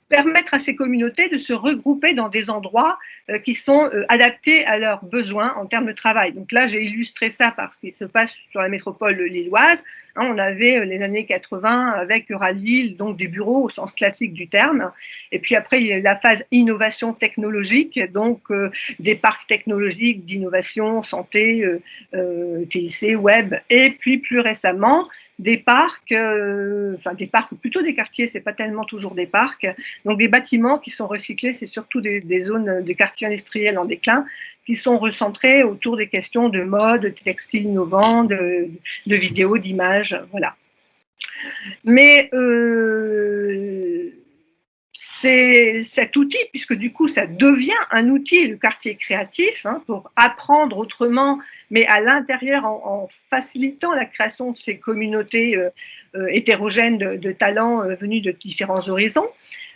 permettre à ces communautés de se regrouper dans des endroits qui sont adaptés à leurs besoins en termes de travail. Donc là, j'ai illustré ça par ce qui se passe sur la métropole lilloise. Hein, on avait les années 80 avec Euralil, donc des bureaux au sens classique du terme. Et puis après, il y a la phase innovation technologique, donc des parcs technologiques d'innovation, santé, TIC, web. Et puis plus récemment, des parcs, enfin des parcs, ou plutôt des quartiers, c'est pas tellement toujours des parcs, donc des bâtiments qui sont recyclés, c'est surtout des zones, des quartiers industriels en déclin, qui sont recentrés autour des questions de mode, de textiles innovants, de vidéos, d'images, voilà. Mais c'est cet outil, puisque du coup ça devient un outil, le quartier créatif, hein, pour apprendre autrement, mais à l'intérieur en facilitant la création de ces communautés hétérogènes de talents venus de différents horizons,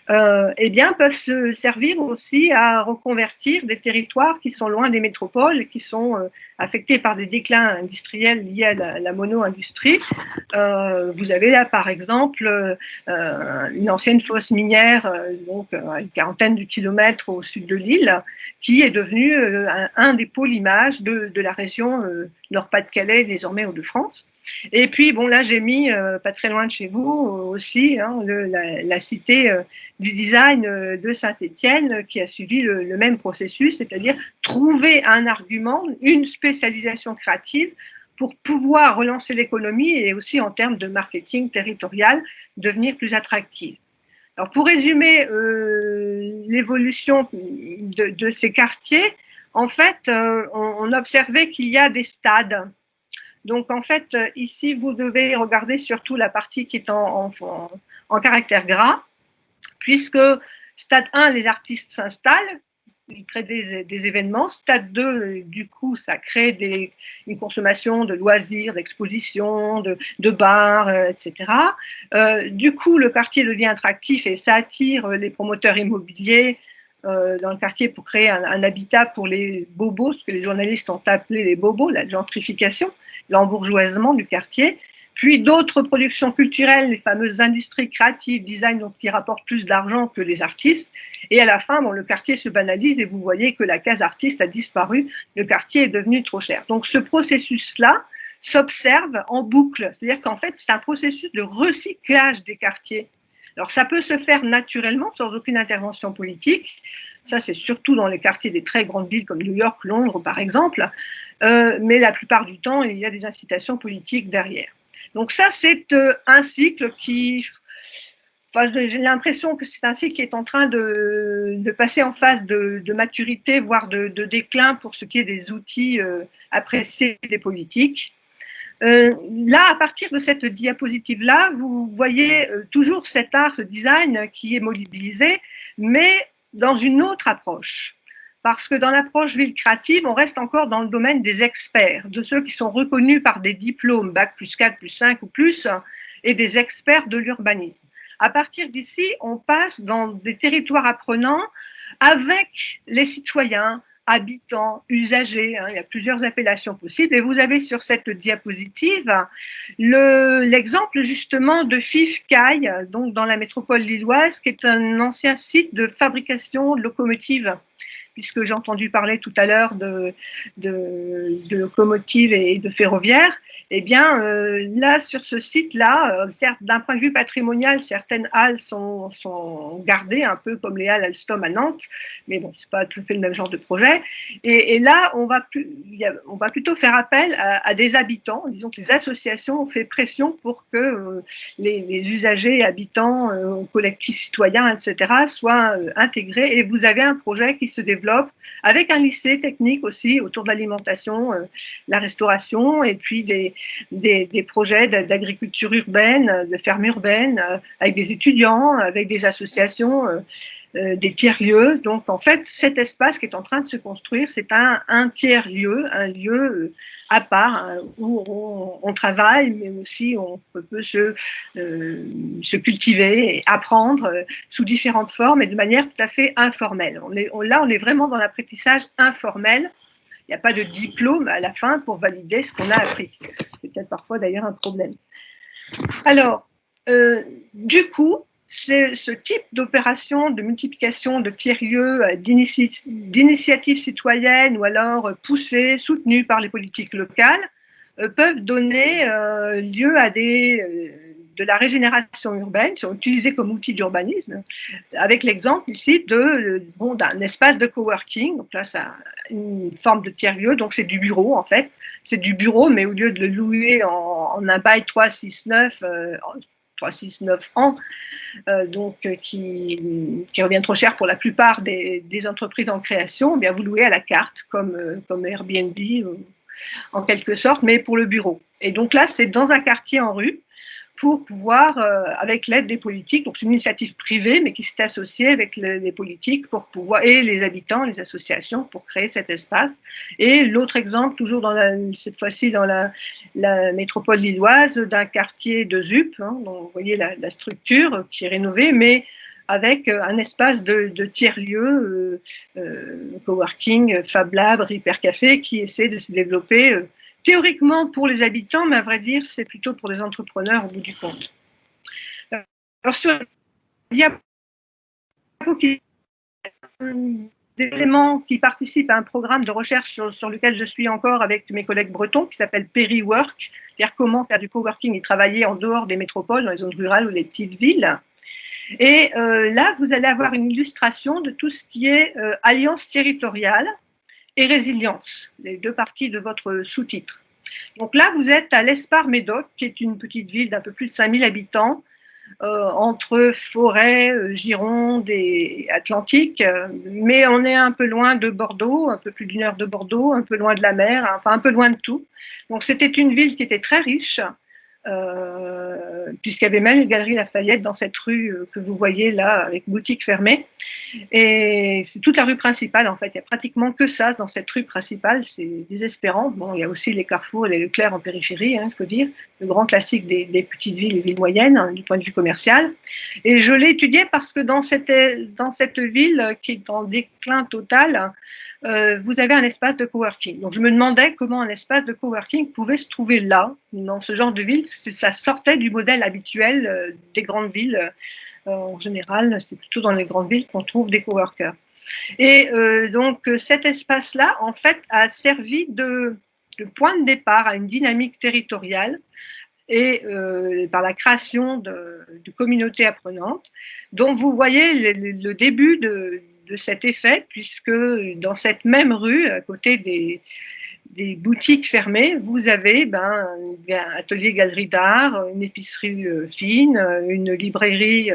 eh bien, peuvent se servir aussi à reconvertir des territoires qui sont loin des métropoles et qui sont affectés par des déclins industriels liés à la mono-industrie. Vous avez là, par exemple, une ancienne fosse minière, donc à une quarantaine de kilomètres au sud de l'île, qui est devenue un des pôles images de la région Nord-Pas-de-Calais, désormais Hauts-de-France. Et puis, bon, là, j'ai mis, pas très loin de chez vous aussi, hein, la cité du design de Saint-Étienne qui a suivi le même processus, c'est-à-dire trouver un argument, une spécialisation créative pour pouvoir relancer l'économie et aussi en termes de marketing territorial, devenir plus attractive. Alors, pour résumer l'évolution de ces quartiers, en fait, on observait qu'il y a des stades. Donc, en fait, ici, vous devez regarder surtout la partie qui est en caractère gras, puisque stade 1, les artistes s'installent, ils créent des événements. Stade 2, du coup, ça crée une consommation de loisirs, d'expositions, de bars, etc. Du coup, le quartier devient attractif et ça attire les promoteurs immobiliers dans le quartier pour créer un habitat pour les bobos, ce que les journalistes ont appelé les bobos, la gentrification, l'embourgeoisement du quartier. Puis d'autres productions culturelles, les fameuses industries créatives, design, donc qui rapportent plus d'argent que les artistes. Et à la fin, bon, le quartier se banalise et vous voyez que la case artiste a disparu, le quartier est devenu trop cher. Donc ce processus-là s'observe en boucle, c'est-à-dire qu'en fait, c'est un processus de recyclage des quartiers. Alors ça peut se faire naturellement, sans aucune intervention politique. Ça, c'est surtout dans les quartiers des très grandes villes comme New York, Londres, par exemple. Mais la plupart du temps, il y a des incitations politiques derrière. Donc ça, c'est un cycle qui, enfin, j'ai l'impression que c'est un cycle qui est en train de passer en phase de maturité, voire de déclin pour ce qui est des outils appréciés des politiques. Là, à partir de cette diapositive-là, vous voyez toujours cet art, ce design qui est mobilisé, mais dans une autre approche. Parce que dans l'approche ville créative, on reste encore dans le domaine des experts, de ceux qui sont reconnus par des diplômes, bac plus 4, plus 5 ou plus, et des experts de l'urbanisme. À partir d'ici, on passe dans des territoires apprenants avec les citoyens, habitants, usagers, hein, il y a plusieurs appellations possibles. Et vous avez sur cette diapositive l'exemple justement de Fifcaille, donc dans la métropole lilloise, qui est un ancien site de fabrication de locomotives, puisque j'ai entendu parler tout à l'heure de locomotives et de ferroviaires. Eh bien, là, sur ce site-là, certes, d'un point de vue patrimonial, certaines halles sont gardées, un peu comme les halles Alstom à Nantes, mais bon, c'est pas tout à fait le même genre de projet. Et là, on va plutôt faire appel à des habitants. Disons que les associations ont fait pression pour que les usagers, habitants, collectifs citoyens, etc., soient intégrés. Et vous avez un projet qui se développe avec un lycée technique aussi autour de l'alimentation, la restauration, et puis des projets d'agriculture urbaine, de ferme urbaine, avec des étudiants, avec des associations, des tiers-lieux. Donc, en fait, cet espace qui est en train de se construire, c'est un tiers-lieu, un lieu à part, hein, où on travaille, mais aussi on peut se cultiver et apprendre sous différentes formes et de manière tout à fait informelle. Là, on est vraiment dans l'apprentissage informel. Il n'y a pas de diplôme à la fin pour valider ce qu'on a appris. C'est peut-être parfois d'ailleurs un problème. Alors, du coup, c'est ce type d'opération de multiplication de tiers-lieux, d'initiatives citoyennes ou alors poussées, soutenues par les politiques locales, peuvent donner lieu à de la régénération urbaine, sont utilisés comme outil d'urbanisme, avec l'exemple ici d'un espace de coworking. Donc là, ça une forme de tiers-lieu, donc c'est du bureau en fait. C'est du bureau, mais au lieu de le louer en un bail 369 ans, qui revient trop cher pour la plupart des entreprises en création, eh bien vous louez à la carte, comme Airbnb, en quelque sorte, mais pour le bureau. Et donc là, c'est dans un quartier en rue, pour pouvoir, avec l'aide des politiques, donc c'est une initiative privée, mais qui s'est associée avec les politiques pour pouvoir, et les habitants, les associations, pour créer cet espace. Et l'autre exemple, toujours cette fois-ci dans la métropole lilloise, d'un quartier de ZUP, hein, dont vous voyez la structure qui est rénovée, mais avec un espace de tiers-lieu, coworking, Fab Lab, Hypercafé, qui essaie de se développer théoriquement pour les habitants, mais à vrai dire, c'est plutôt pour les entrepreneurs au bout du compte. Alors, sur le diapo, des éléments qui participent à un programme de recherche sur lequel je suis encore avec mes collègues bretons, qui s'appelle Peri-Work, c'est-à-dire comment faire du coworking et travailler en dehors des métropoles, dans les zones rurales ou les petites villes. Et là, vous allez avoir une illustration de tout ce qui est alliance territoriale et résilience, les deux parties de votre sous-titre. Donc là, vous êtes à l'Espar-Médoc, qui est une petite ville d'un peu plus de 5000 habitants, entre forêt, Gironde et Atlantique, mais on est un peu loin de Bordeaux, un peu plus d'1 heure de Bordeaux, un peu loin de la mer, enfin un peu loin de tout. Donc c'était une ville qui était très riche, puisqu'il y avait même les Galeries Lafayette dans cette rue que vous voyez là, avec boutiques fermées. Et c'est toute la rue principale, en fait. Il n'y a pratiquement que ça dans cette rue principale. C'est désespérant. Bon, il y a aussi les Carrefour et les Leclerc en périphérie, il faut dire. Le grand classique des petites villes et villes moyennes, hein, du point de vue commercial. Et je l'ai étudié parce que dans cette ville qui est en déclin total, vous avez un espace de coworking. Donc, je me demandais comment un espace de coworking pouvait se trouver là, dans ce genre de ville, parce que ça sortait du modèle habituel des grandes villes. En général, c'est plutôt dans les grandes villes qu'on trouve des coworkers. Et donc, cet espace-là, en fait, a servi de point de départ à une dynamique territoriale et par la création de communautés apprenantes, dont vous voyez le début de cet effet, puisque dans cette même rue, à côté des boutiques fermées, vous avez un atelier galerie d'art, une épicerie fine, une librairie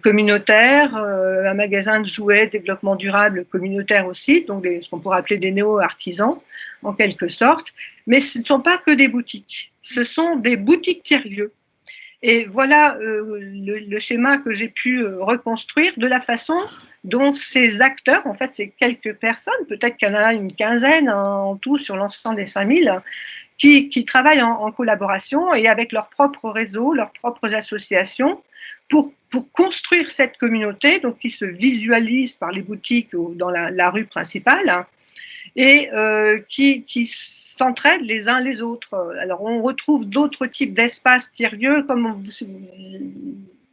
communautaire, un magasin de jouets, développement durable communautaire aussi, donc ce qu'on pourrait appeler des néo-artisans en quelque sorte, mais ce ne sont pas que des boutiques, ce sont des boutiques tiers-lieux. Et voilà le schéma que j'ai pu reconstruire de la façon dont ces acteurs, en fait, ces quelques personnes, peut-être qu'il y en a une quinzaine en tout sur l'ensemble des 5000, qui travaillent en collaboration et avec leur propre réseau, leurs propres associations, pour construire cette communauté, donc qui se visualise par les boutiques ou dans la rue principale, et qui s'entraident les uns les autres. Alors, on retrouve d'autres types d'espaces tiers-lieux, comme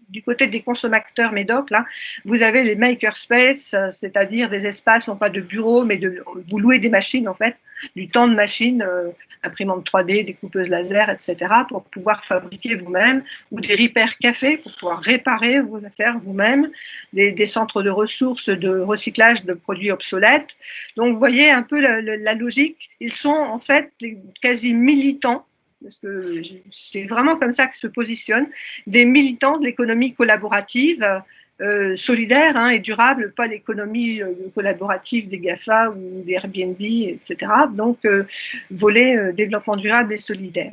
du côté des consommateurs médoc, là, vous avez les makerspace, c'est-à-dire des espaces, non pas de bureaux, mais vous louez des machines, en fait, du temps de machine, imprimantes 3D, découpeuses laser, etc., pour pouvoir fabriquer vous-même, ou des repair cafés pour pouvoir réparer vos affaires vous-même, des centres de ressources, de recyclage de produits obsolètes. Donc, vous voyez un peu la logique. Ils sont en fait quasi militants, parce que c'est vraiment comme ça que se positionnent, des militants de l'économie collaborative, solidaire et durable, pas l'économie collaborative des GAFA ou des Airbnb, etc. Donc, volet développement durable et solidaire.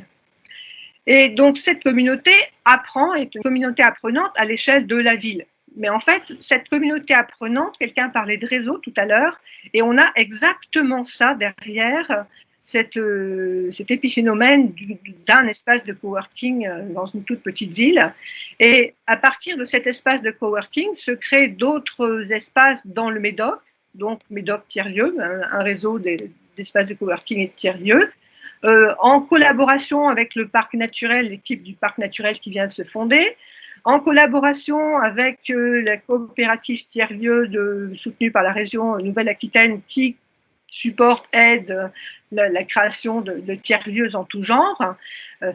Et donc, cette communauté est une communauté apprenante à l'échelle de la ville. Mais en fait, cette communauté apprenante, quelqu'un parlait de réseau tout à l'heure, et on a exactement ça derrière cet épiphénomène d'un espace de coworking dans une toute petite ville. Et à partir de cet espace de coworking se créent d'autres espaces dans le Médoc, donc Médoc tiers-lieu, un réseau d'espaces de coworking et de tiers-lieux, en collaboration avec le parc naturel, l'équipe du parc naturel qui vient de se fonder, en collaboration avec la coopérative tiers-lieu soutenue par la région Nouvelle-Aquitaine qui supporte, aide la création de tiers-lieux en tout genre,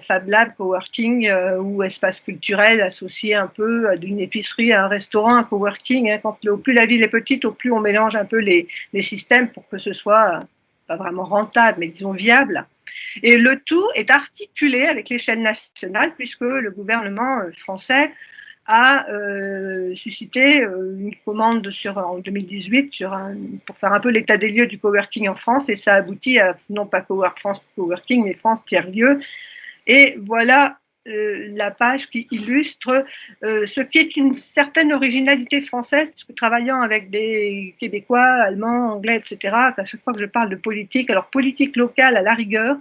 Fab Lab, coworking ou espace culturel associé un peu d'une épicerie à un restaurant, un coworking. Au plus la ville est petite, au plus on mélange un peu les systèmes pour que ce soit pas vraiment rentable, mais disons viable. Et le tout est articulé avec l'échelle nationale puisque le gouvernement français a suscité une commande en 2018 pour faire un peu l'état des lieux du coworking en France et ça aboutit à non pas France Coworking mais France Tiers-Lieux. Et voilà la page qui illustre ce qui est une certaine originalité française, parce que travaillant avec des Québécois, Allemands, Anglais, etc., à chaque fois que je parle de politique, alors politique locale à la rigueur,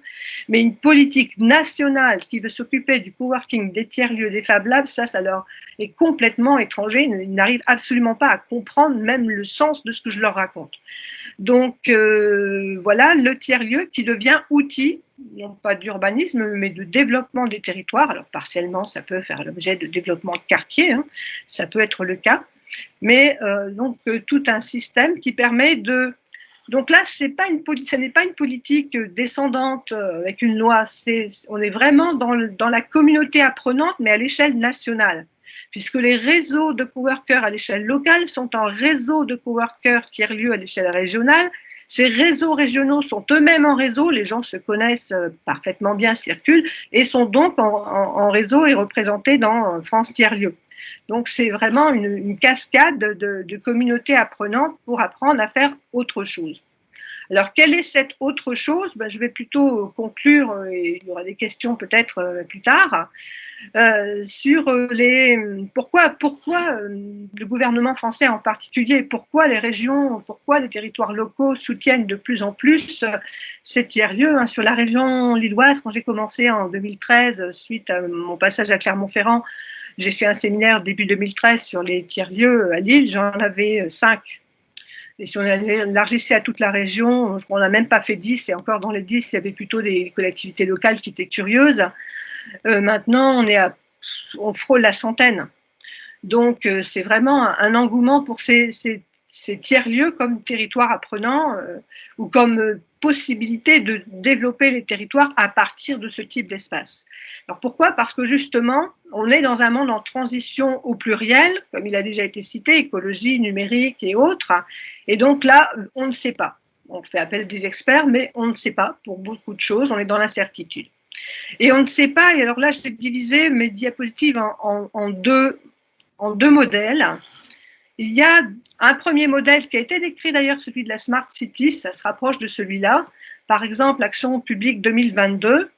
mais une politique nationale qui veut s'occuper du coworking, des tiers-lieux, des Fab Labs, ça leur est complètement étranger, ils n'arrivent absolument pas à comprendre même le sens de ce que je leur raconte. Donc voilà le tiers-lieu qui devient outil, non pas d'urbanisme, mais de développement des territoires. Alors partiellement, ça peut faire l'objet de développement de quartier, ça peut être le cas, mais donc tout un système qui permet de... Donc là, ce n'est pas une politique descendante avec une loi, on est vraiment dans la communauté apprenante, mais à l'échelle nationale. Puisque les réseaux de coworkers à l'échelle locale sont en réseau de coworkers tiers-lieux à l'échelle régionale. Ces réseaux régionaux sont eux-mêmes en réseau, les gens se connaissent parfaitement bien, circulent, et sont donc en réseau et représentés dans France Tiers-Lieux. Donc c'est vraiment une cascade de communautés apprenantes pour apprendre à faire autre chose. Alors, quelle est cette autre chose ? Je vais plutôt conclure, et il y aura des questions peut-être plus tard, sur pourquoi le gouvernement français en particulier, pourquoi les régions, pourquoi les territoires locaux soutiennent de plus en plus ces tiers-lieux. Sur la région lilloise, quand j'ai commencé en 2013, suite à mon passage à Clermont-Ferrand, j'ai fait un séminaire début 2013 sur les tiers-lieux à Lille, j'en avais 5. Et si on élargissait à toute la région, on n'a même pas fait 10, et encore dans les 10, il y avait plutôt des collectivités locales qui étaient curieuses. Maintenant, on frôle la centaine. Donc, c'est vraiment un engouement pour ces tiers-lieux comme territoire apprenant ou comme possibilité de développer les territoires à partir de ce type d'espace. Alors pourquoi ? Parce que justement, on est dans un monde en transition au pluriel, comme il a déjà été cité, écologie, numérique et autres. Et donc là, on ne sait pas. On fait appel à des experts, mais on ne sait pas pour beaucoup de choses. On est dans l'incertitude. Et on ne sait pas, et alors là, j'ai divisé mes diapositives en deux modèles. Il y a un premier modèle qui a été décrit d'ailleurs, celui de la Smart City, ça se rapproche de celui-là. Par exemple, Action publique 2022,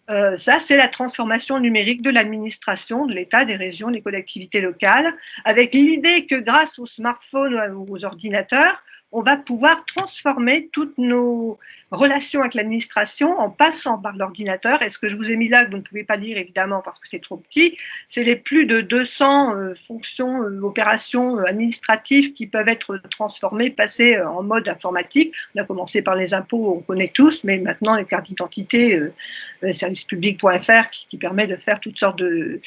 ça c'est la transformation numérique de l'administration, de l'État, des régions, des collectivités locales, avec l'idée que grâce aux smartphones ou aux ordinateurs, on va pouvoir transformer toutes nos relation avec l'administration en passant par l'ordinateur. Et ce que je vous ai mis là, que vous ne pouvez pas lire évidemment parce que c'est trop petit, c'est les plus de 200 fonctions, opérations administratives qui peuvent être transformées, passées en mode informatique. On a commencé par les impôts, on connaît tous, mais maintenant les cartes d'identité, servicepublic.fr qui permet de faire toutes sortes de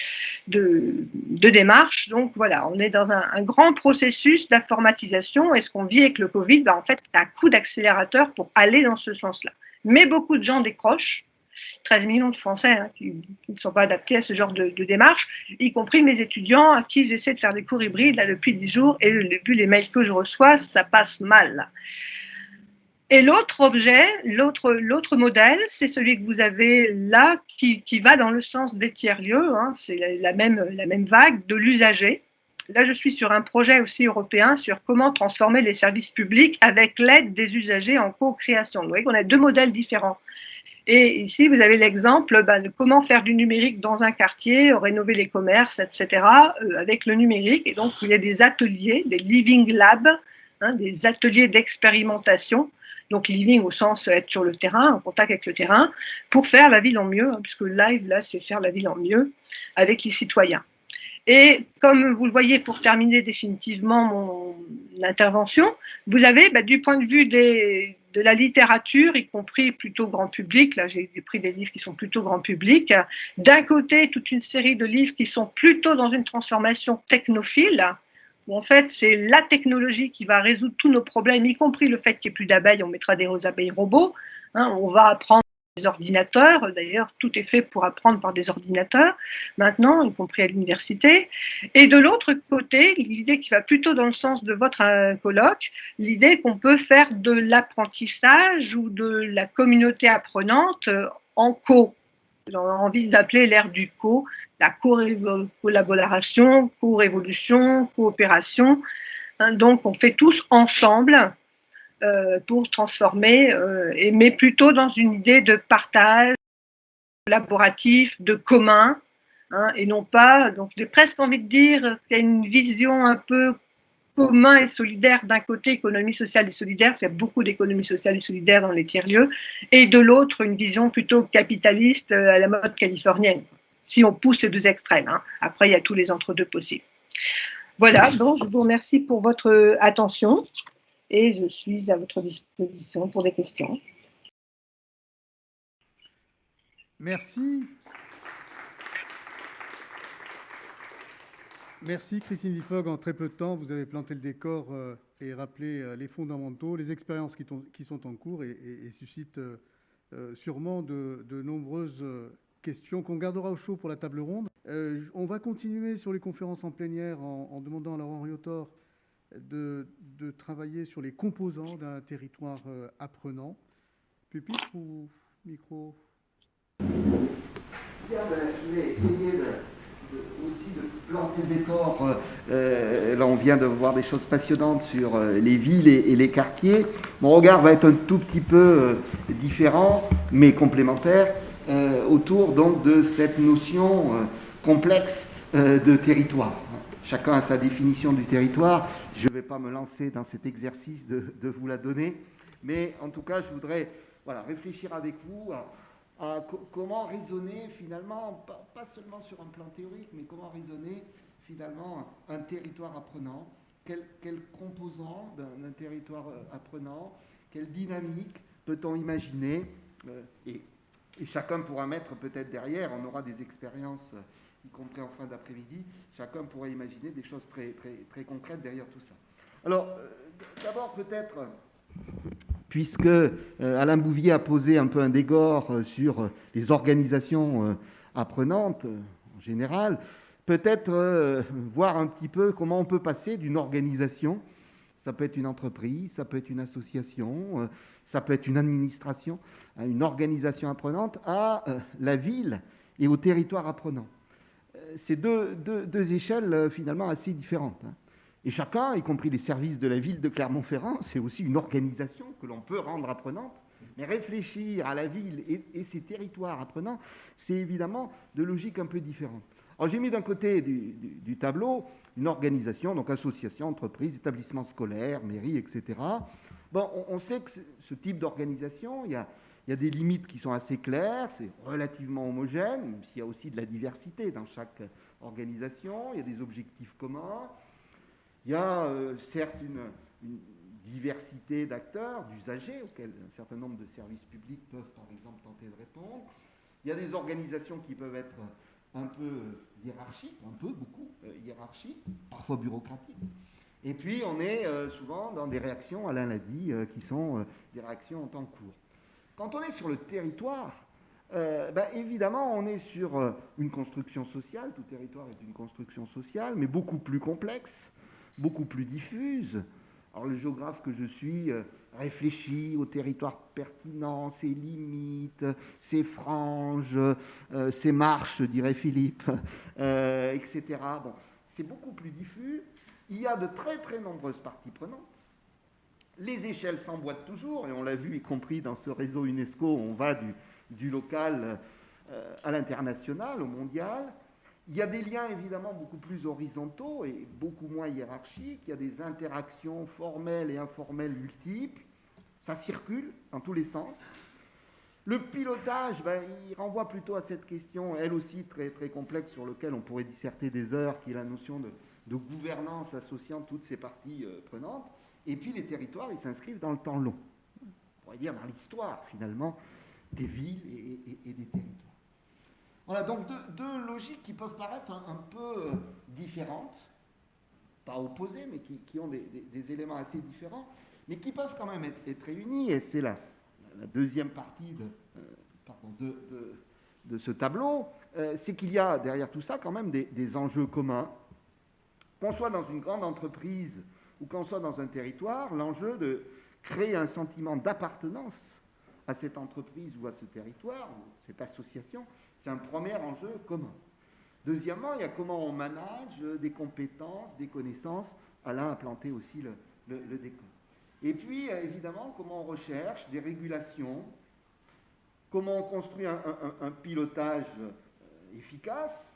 démarches. Donc voilà, on est dans un grand processus d'informatisation, et ce qu'on vit avec le Covid, en fait, c'est un coup d'accélérateur pour aller dans ce sens-là. Mais beaucoup de gens décrochent, 13 millions de Français qui ne sont pas adaptés à ce genre de démarche, y compris mes étudiants à qui j'essaie de faire des cours hybrides là, depuis 10 jours, et vu les mails que je reçois, ça passe mal. Et l'autre objet, l'autre modèle, c'est celui que vous avez là, qui va dans le sens des tiers-lieux, c'est la même vague de l'usager. Là, je suis sur un projet aussi européen sur comment transformer les services publics avec l'aide des usagers en co-création. Vous voyez qu'on a deux modèles différents. Et ici, vous avez l'exemple de comment faire du numérique dans un quartier, rénover les commerces, etc., avec le numérique. Et donc, il y a des ateliers, des living labs, des ateliers d'expérimentation. Donc, living au sens être sur le terrain, en contact avec le terrain, pour faire la ville en mieux, puisque live, là, c'est faire la ville en mieux avec les citoyens. Et comme vous le voyez, pour terminer définitivement mon intervention, vous avez, du point de vue de la littérature, y compris plutôt grand public, là j'ai pris des livres qui sont plutôt grand public, d'un côté toute une série de livres qui sont plutôt dans une transformation technophile, où en fait c'est la technologie qui va résoudre tous nos problèmes, y compris le fait qu'il n'y ait plus d'abeilles, on mettra des abeilles robots, on va apprendre des ordinateurs, d'ailleurs tout est fait pour apprendre par des ordinateurs maintenant, y compris à l'université. Et de l'autre côté, l'idée qui va plutôt dans le sens de votre colloque, l'idée qu'on peut faire de l'apprentissage ou de la communauté apprenante en co. J'ai envie d'appeler l'ère du co, la collaboration, co-révolution, coopération. Donc on fait tous ensemble pour transformer, mais plutôt dans une idée de partage collaboratif, de commun, et non pas, donc j'ai presque envie de dire qu'il y a une vision un peu commun et solidaire d'un côté, économie sociale et solidaire, il y a beaucoup d'économie sociale et solidaire dans les tiers-lieux, et de l'autre, une vision plutôt capitaliste à la mode californienne, si on pousse les deux extrêmes. Après, il y a tous les entre-deux possibles. Voilà, bon, je vous remercie pour votre attention. Et je suis à votre disposition pour des questions. Merci. Merci Christine Lifog. En très peu de temps, vous avez planté le décor et rappelé les fondamentaux, les expériences qui sont en cours et suscitent sûrement de nombreuses questions qu'on gardera au chaud pour la table ronde. On va continuer sur les conférences en plénière en demandant à Laurent Riotor de travailler sur les composants d'un territoire apprenant. Pupitre ou micro? Bien, je vais essayer aussi de planter le décor. Là, on vient de voir des choses passionnantes sur les villes et les quartiers. Mon regard va être un tout petit peu différent, mais complémentaire, autour donc de cette notion complexe de territoire. Chacun a sa définition du territoire. Je ne vais pas me lancer dans cet exercice de vous la donner, mais en tout cas, je voudrais réfléchir avec vous à comment raisonner finalement, pas seulement sur un plan théorique, mais comment raisonner finalement un territoire apprenant, quel composant d'un territoire apprenant, quelle dynamique peut-on imaginer, et chacun pourra mettre peut-être derrière, on aura des expériences, y compris en fin d'après-midi, chacun pourra imaginer des choses très, très, très concrètes derrière tout ça. Alors, d'abord peut-être, puisque Alain Bouvier a posé un peu un dégor sur les organisations apprenantes en général, peut-être voir un petit peu comment on peut passer d'une organisation, ça peut être une entreprise, ça peut être une association, ça peut être une administration, à une organisation apprenante, à la ville et au territoire apprenant. C'est deux échelles finalement assez différentes. Et chacun, y compris les services de la ville de Clermont-Ferrand, c'est aussi une organisation que l'on peut rendre apprenante. Mais réfléchir à la ville et ses territoires apprenants, c'est évidemment de logiques un peu différentes. Alors j'ai mis d'un côté du tableau une organisation, donc association, entreprise, établissement scolaire, mairie, etc. Bon, on sait que ce type d'organisation, il y a des limites qui sont assez claires, c'est relativement homogène, même s'il y a aussi de la diversité dans chaque organisation, il y a des objectifs communs, il y a certes une diversité d'acteurs, d'usagers, auxquels un certain nombre de services publics peuvent par exemple tenter de répondre. Il y a des organisations qui peuvent être un peu hiérarchiques, beaucoup hiérarchiques, parfois bureaucratiques. Et puis on est souvent dans des réactions, Alain l'a dit, qui sont des réactions en temps court. Quand on est sur le territoire, évidemment on est sur une construction sociale, tout territoire est une construction sociale, mais beaucoup plus complexe, beaucoup plus diffuse. Alors le géographe que je suis réfléchit au territoire pertinent, ses limites, ses franges, ses marches, dirait Philippe, etc. Bon, c'est beaucoup plus diffus. Il y a de très très nombreuses parties prenantes. Les échelles s'emboîtent toujours, et on l'a vu y compris dans ce réseau UNESCO, on va du local à l'international, au mondial. Il y a des liens évidemment beaucoup plus horizontaux et beaucoup moins hiérarchiques. Il y a des interactions formelles et informelles multiples. Ça circule dans tous les sens. Le pilotage, il renvoie plutôt à cette question, elle aussi très, très complexe, sur laquelle on pourrait disserter des heures, qui est la notion de gouvernance associant toutes ces parties prenantes. Et puis les territoires, ils s'inscrivent dans le temps long. On pourrait dire dans l'histoire, finalement, des villes et des territoires. Voilà, donc deux logiques qui peuvent paraître un peu différentes, pas opposées, mais qui ont des éléments assez différents, mais qui peuvent quand même être réunis, et c'est la deuxième partie de ce tableau, c'est qu'il y a derrière tout ça quand même des enjeux communs. Qu'on soit dans une grande entreprise ou qu'on soit dans un territoire, l'enjeu de créer un sentiment d'appartenance à cette entreprise ou à ce territoire, ou cette association, c'est un premier enjeu commun. Deuxièmement, il y a comment on manage des compétences, des connaissances. Alain a planté aussi le décor. Et puis, évidemment, comment on recherche des régulations, comment on construit un pilotage efficace,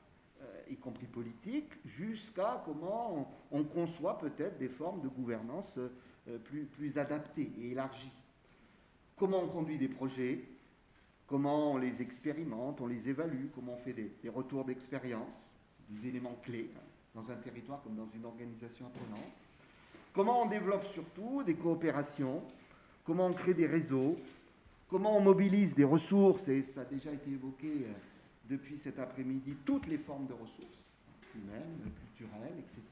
y compris politique, jusqu'à comment on conçoit peut-être des formes de gouvernance plus adaptées et élargies. Comment on conduit des projets, comment on les expérimente, on les évalue, comment on fait des retours d'expérience, des éléments clés dans un territoire comme dans une organisation apprenante. Comment on développe surtout des coopérations, comment on crée des réseaux, comment on mobilise des ressources, et ça a déjà été évoqué depuis cet après-midi, toutes les formes de ressources, humaines, culturelles, etc.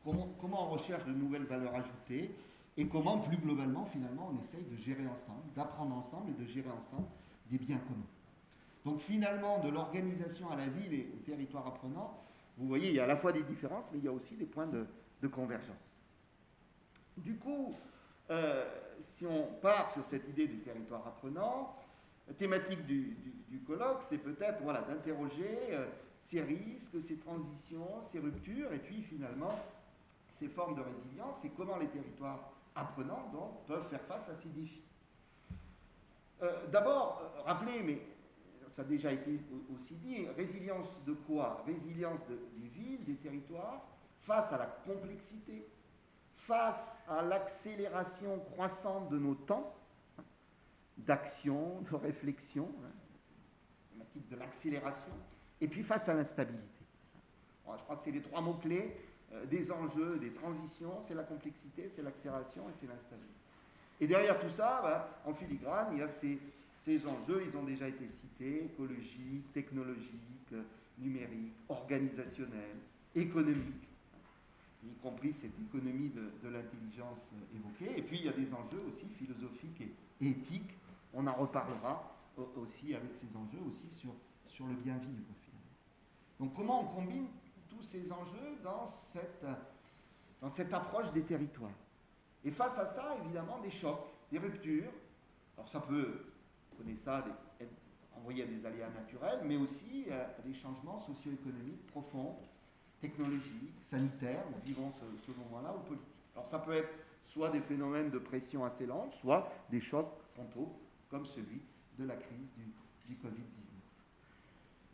Comment on recherche de nouvelles valeurs ajoutées, et comment, plus globalement, finalement, on essaye de gérer ensemble, d'apprendre ensemble et de gérer ensemble des biens communs. Donc finalement, de l'organisation à la ville et au territoire apprenant, vous voyez, il y a à la fois des différences, mais il y a aussi des points de convergence. Du coup, si on part sur cette idée du territoire apprenant, la thématique du colloque, c'est peut-être d'interroger ces risques, ces transitions, ces ruptures, et puis finalement, ces formes de résilience, et comment les territoires apprenants donc, peuvent faire face à ces défis. D'abord, rappelez, mais ça a déjà été aussi dit, résilience de quoi? Résilience des villes, des territoires, face à la complexité, face à l'accélération croissante de nos temps, d'action, de réflexion, thématique de l'accélération, et puis face à l'instabilité. Alors, je crois que c'est les trois mots-clés des enjeux, des transitions, c'est la complexité, c'est l'accélération et c'est l'instabilité. Et derrière tout ça, en filigrane, il y a ces enjeux, ils ont déjà été cités, écologiques, technologiques, numériques, organisationnels, économiques, y compris cette économie de l'intelligence évoquée. Et puis il y a des enjeux aussi philosophiques et éthiques. On en reparlera aussi avec ces enjeux aussi sur le bien vivre finalement. Donc comment on combine tous ces enjeux dans cette approche des territoires? Et face à ça, évidemment, des chocs, des ruptures. Alors ça peut, vous connaissez ça, être envoyé à des aléas naturels, mais aussi à des changements socio-économiques profonds, technologiques, sanitaires, nous vivons ce moment-là, ou politiques. Alors ça peut être soit des phénomènes de pression assez lente, soit des chocs frontaux, comme celui de la crise du Covid-19.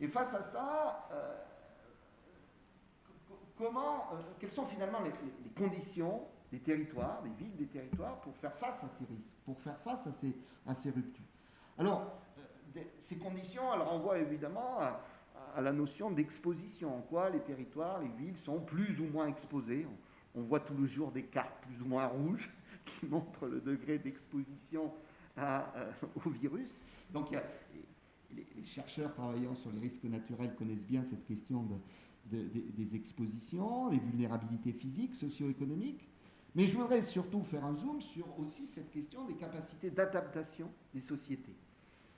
Et face à ça, quelles sont finalement les conditions des territoires, des villes, des territoires, pour faire face à ces risques, pour faire face à ces ruptures. Alors, ces conditions, elles renvoient évidemment à la notion d'exposition, en quoi les territoires, les villes sont plus ou moins exposés. On voit tous les jours des cartes plus ou moins rouges qui montrent le degré d'exposition au virus. Donc, les chercheurs travaillant sur les risques naturels connaissent bien cette question des expositions, les vulnérabilités physiques, socio-économiques. Mais je voudrais surtout faire un zoom sur aussi cette question des capacités d'adaptation des sociétés.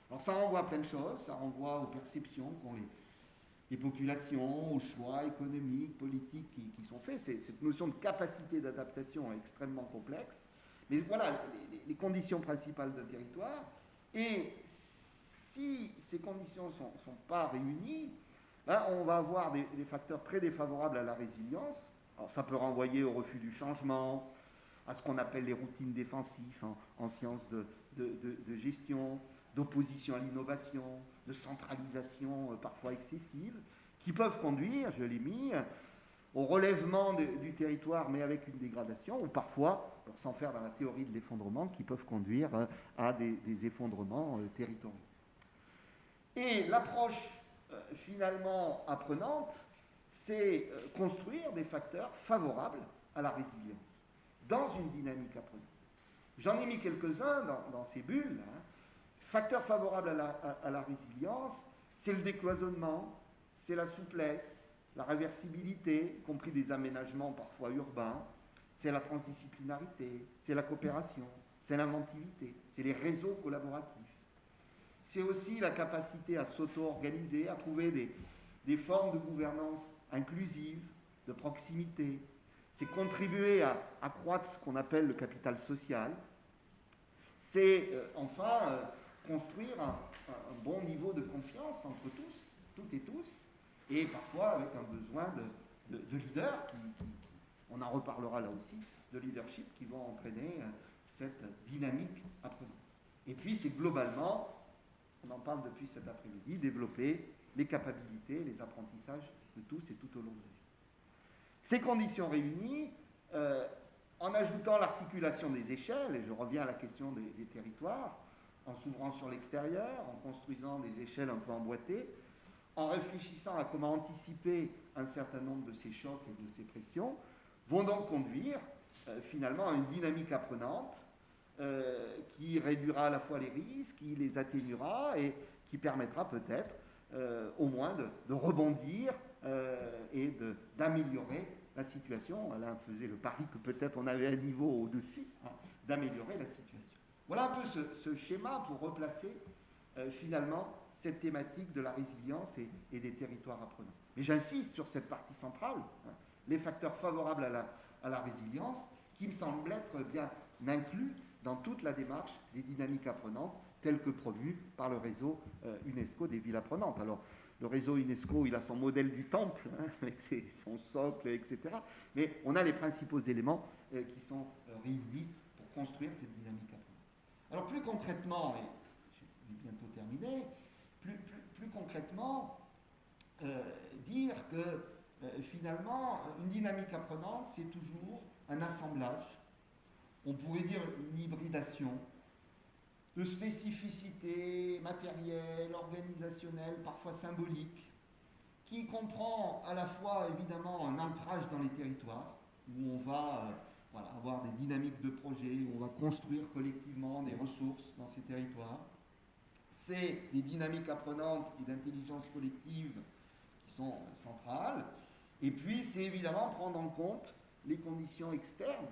Alors ça renvoie à plein de choses, ça renvoie aux perceptions qu'ont les populations, aux choix économiques, politiques qui sont faits. Cette notion de capacité d'adaptation est extrêmement complexe. Mais voilà les conditions principales d'un territoire. Et si ces conditions ne sont pas réunies, ben on va avoir des facteurs très défavorables à la résilience. Alors ça peut renvoyer au refus du changement, à ce qu'on appelle les routines défensives en sciences de gestion, d'opposition à l'innovation, de centralisation parfois excessive, qui peuvent conduire, je l'ai mis, au relèvement du territoire, mais avec une dégradation, ou parfois, sans faire dans la théorie de l'effondrement, qui peuvent conduire à des effondrements territoriaux. Et l'approche finalement apprenante, c'est construire des facteurs favorables à la résilience, dans une dynamique apprenante. J'en ai mis quelques-uns dans ces bulles. Facteurs favorables à la résilience, c'est le décloisonnement, c'est la souplesse, la réversibilité, y compris des aménagements parfois urbains, c'est la transdisciplinarité, c'est la coopération, c'est l'inventivité, c'est les réseaux collaboratifs. C'est aussi la capacité à s'auto-organiser, à trouver des formes de gouvernance inclusive, de proximité. C'est contribuer à accroître ce qu'on appelle le capital social. C'est enfin construire un bon niveau de confiance entre tous, toutes et tous, et parfois avec un besoin de leaders, on en reparlera là aussi, de leadership qui vont entraîner cette dynamique apprenante. Et puis c'est globalement, on en parle depuis cet après-midi, développer les capacités, les apprentissages de tous et tout au long de la vie. Ces conditions réunies, en ajoutant l'articulation des échelles, et je reviens à la question des territoires, en s'ouvrant sur l'extérieur, en construisant des échelles un peu emboîtées, en réfléchissant à comment anticiper un certain nombre de ces chocs et de ces pressions, vont donc conduire finalement à une dynamique apprenante qui réduira à la fois les risques, qui les atténuera et qui permettra peut-être au moins de rebondir et d'améliorer la situation. Alain faisait le pari que peut-être on avait un niveau au-dessus, d'améliorer la situation. Voilà un peu ce schéma pour replacer finalement cette thématique de la résilience et des territoires apprenants. Mais j'insiste sur cette partie centrale, les facteurs favorables à la résilience, qui me semblent être bien inclus dans toute la démarche des dynamiques apprenantes telles que promues par le réseau UNESCO des villes apprenantes. Alors, le réseau UNESCO, il a son modèle du temple, avec son socle, etc. Mais on a les principaux éléments qui sont réunis pour construire cette dynamique apprenante. Alors, plus concrètement, et je vais bientôt terminer, plus concrètement, dire que finalement, une dynamique apprenante, c'est toujours un assemblage, on pourrait dire une hybridation, de spécificités matérielles, organisationnelles, parfois symboliques, qui comprend à la fois évidemment un ancrage dans les territoires, où on va avoir des dynamiques de projet, où on va construire collectivement des ressources dans ces territoires. C'est des dynamiques apprenantes et d'intelligence collective qui sont centrales. Et puis, c'est évidemment prendre en compte les conditions externes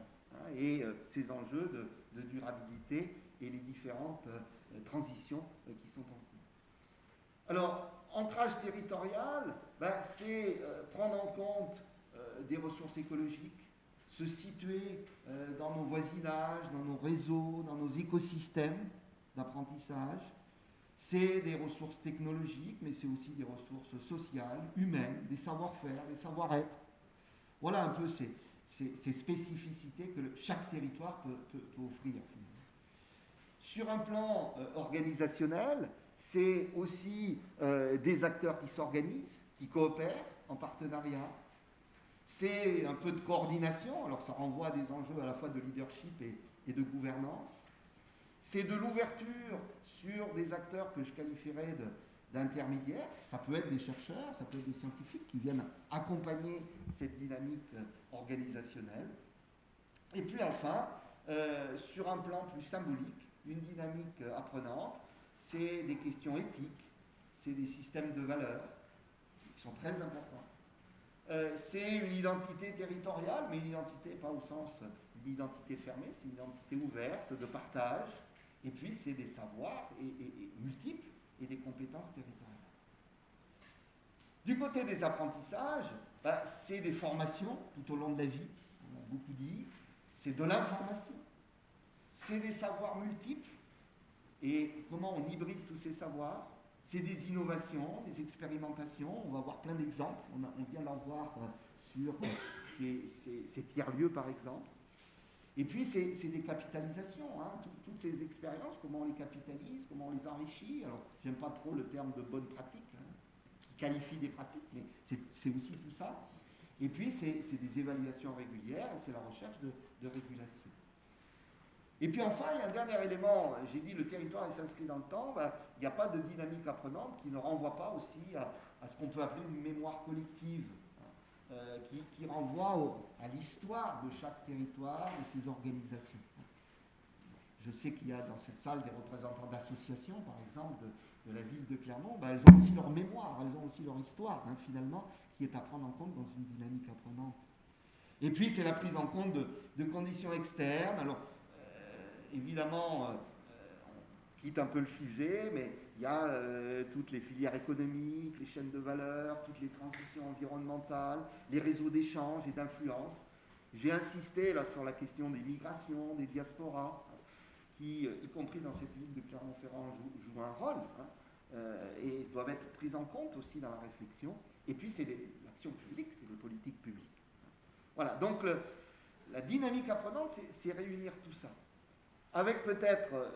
et ces enjeux de durabilité et les différentes transitions qui sont en cours. Alors, ancrage territorial, c'est prendre en compte des ressources écologiques, se situer dans nos voisinages, dans nos réseaux, dans nos écosystèmes d'apprentissage. C'est des ressources technologiques, mais c'est aussi des ressources sociales, humaines, des savoir-faire, des savoir-être. Voilà un peu ces spécificités que chaque territoire peut offrir. Sur un plan organisationnel, c'est aussi des acteurs qui s'organisent, qui coopèrent en partenariat. c'est un peu de coordination, alors ça renvoie à des enjeux à la fois de leadership et de gouvernance. C'est de l'ouverture sur des acteurs que je qualifierais d'intermédiaires. Ça peut être des chercheurs, ça peut être des scientifiques qui viennent accompagner cette dynamique organisationnelle. Et puis enfin, sur un plan plus symbolique, une dynamique apprenante, c'est des questions éthiques, c'est des systèmes de valeurs qui sont très importants. C'est une identité territoriale, mais une identité pas au sens d'une identité fermée, c'est une identité ouverte, de partage, et puis c'est des savoirs et multiples et des compétences territoriales. Du côté des apprentissages, c'est des formations tout au long de la vie, on a beaucoup dit, c'est de l'information, c'est des savoirs multiples, et comment on hybride tous ces savoirs, c'est des innovations, des expérimentations, on va voir plein d'exemples, on vient d'en voir sur ces tiers-lieux par exemple. Et puis c'est des capitalisations, hein, toutes ces expériences, comment on les capitalise, comment on les enrichit. Alors j'aime pas trop le terme de bonne pratique, hein, qui qualifie des pratiques, mais c'est aussi tout ça. Et puis c'est des évaluations régulières et c'est la recherche de régulation. Et puis enfin, il y a un dernier élément, j'ai dit le territoire s'inscrit dans le temps, il n'y a pas de dynamique apprenante qui ne renvoie pas aussi à ce qu'on peut appeler une mémoire collective, qui renvoie à l'histoire de chaque territoire, de ses organisations. Je sais qu'il y a dans cette salle des représentants d'associations, par exemple, de la ville de Clermont, elles ont aussi leur mémoire, elles ont aussi leur histoire, hein, finalement, qui est à prendre en compte dans une dynamique apprenante. Et puis c'est la prise en compte de conditions externes. Alors, évidemment, on quitte un peu le sujet, mais il y a toutes les filières économiques, les chaînes de valeur, toutes les transitions environnementales, les réseaux d'échange et d'influence. J'ai insisté là sur la question des migrations, des diasporas, qui, y compris dans cette ville de Clermont-Ferrand, jouent un rôle, hein, et doivent être prises en compte aussi dans la réflexion. Et puis c'est l'action publique, c'est les politiques publiques. Voilà, donc la dynamique apprenante, c'est réunir tout ça. Avec peut-être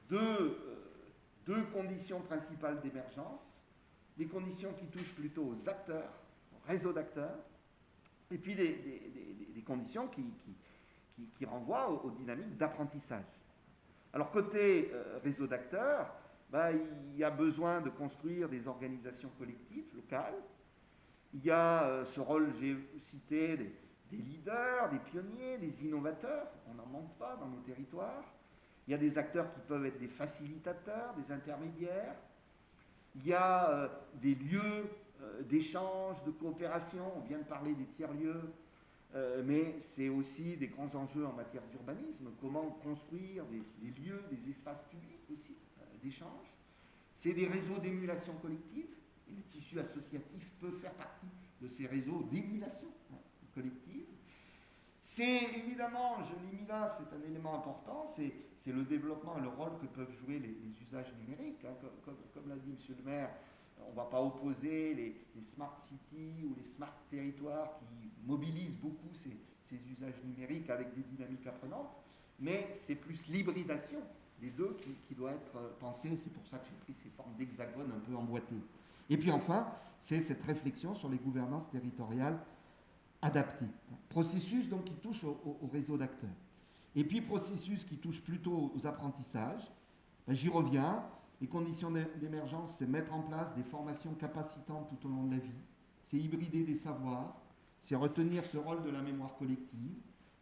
deux conditions principales d'émergence, des conditions qui touchent plutôt aux acteurs, au réseau d'acteurs, et puis des conditions qui renvoient aux dynamiques d'apprentissage. Alors côté réseau d'acteurs, il y a besoin de construire des organisations collectives locales, il y a ce rôle, j'ai cité, des leaders, des pionniers, des innovateurs, on n'en manque pas dans nos territoires. Il y a des acteurs qui peuvent être des facilitateurs, des intermédiaires. Il y a des lieux d'échange, de coopération. On vient de parler des tiers-lieux, mais c'est aussi des grands enjeux en matière d'urbanisme. Comment construire des lieux, des espaces publics aussi d'échange. C'est des réseaux d'émulation collective. Et le tissu associatif peut faire partie de ces réseaux d'émulation collective. C'est évidemment, je l'ai mis là, c'est un élément important, c'est le développement et le rôle que peuvent jouer les usages numériques. Hein. Comme l'a dit M. le maire, on ne va pas opposer les smart cities ou les smart territoires qui mobilisent beaucoup ces usages numériques avec des dynamiques apprenantes, mais c'est plus l'hybridation des deux qui doit être pensée. C'est pour ça que j'ai pris ces formes d'hexagone un peu emboîtées. Et puis enfin, c'est cette réflexion sur les gouvernances territoriales adaptées. Processus donc qui touche au réseau d'acteurs. Et puis processus qui touche plutôt aux apprentissages. J'y reviens. Les conditions d'émergence, c'est mettre en place des formations capacitantes tout au long de la vie. C'est hybrider des savoirs. C'est retenir ce rôle de la mémoire collective.